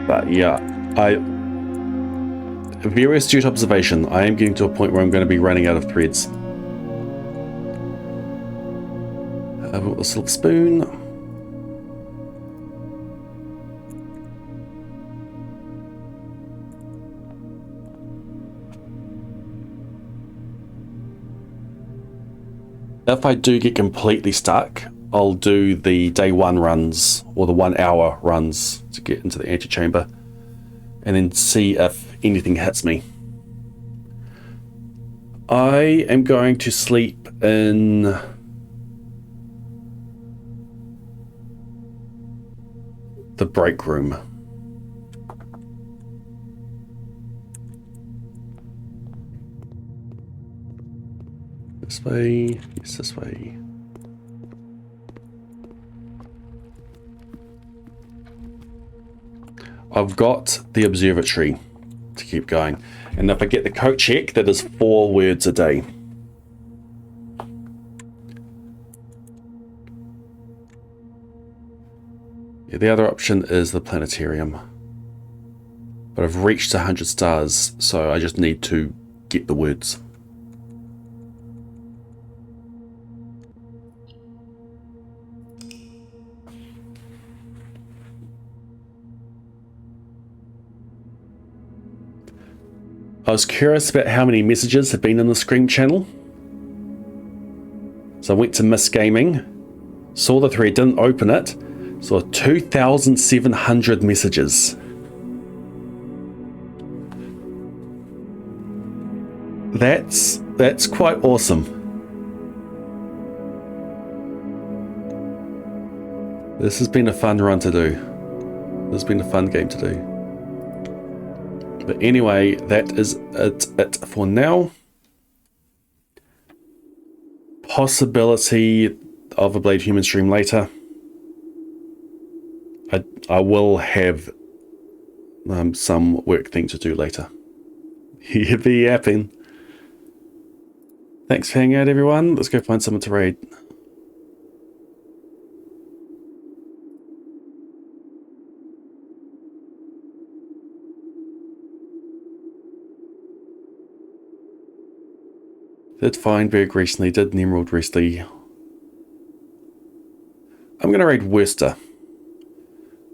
But yeah, a very astute observation. I am getting to a point where I'm going to be running out of threads. I've got the silver spoon. If I do get completely stuck, I'll do the day 1 runs or the 1 hour runs to get into the antechamber and then see if anything hits me. I am going to sleep in the break room. This way, yes, this way. I've got the observatory to keep going. And if I get the coat check, that is 4 words a day. Yeah, the other option is the planetarium. But I've reached 100 stars, so I just need to get the words. I was curious about how many messages have been in the Scream channel. So I went to Miss Gaming, saw the thread, didn't open it, saw 2,700 messages. That's quite awesome. This has been a fun run to do. This has been a fun game to do. But anyway, that is it for now. Possibility of a Blade Human stream later. I will have some work thing to do later. You be yapping. Thanks for hanging out, everyone. Let's go find someone to raid. Did Feinberg recently, did Nemrod recently. I'm going to raid Worcester.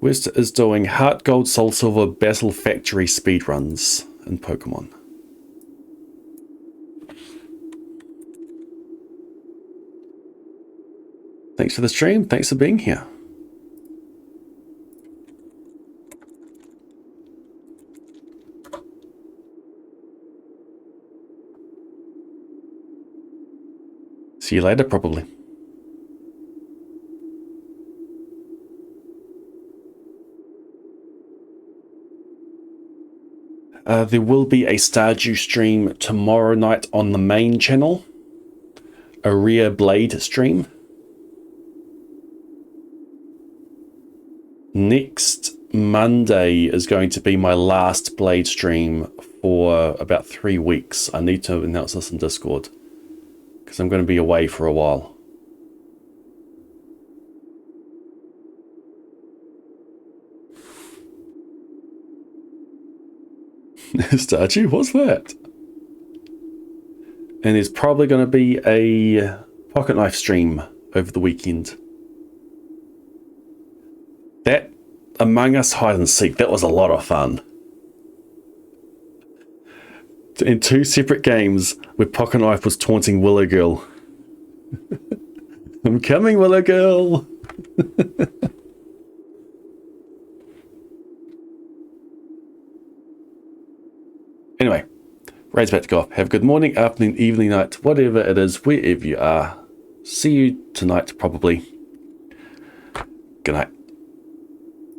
Worcester is doing Heart Gold, Soul Silver, Battle Factory speedruns in Pokemon. Thanks for the stream. Thanks for being here. See you later, probably. There will be a Stardew stream tomorrow night on the main channel. A Rare Blade stream. Next Monday is going to be my last Blade stream for about 3 weeks. I need to announce this in Discord, because I'm going to be away for a while. Stardew, what's that? And there's probably going to be a pocket knife stream over the weekend. That Among Us hide and seek, that was a lot of fun. In 2 separate games where Pocket Knife was taunting Willow Girl. I'm coming, Willow Girl! Anyway, raid's about to go off. Have a good morning, afternoon, evening, night, whatever it is, wherever you are. See you tonight, probably. Good night.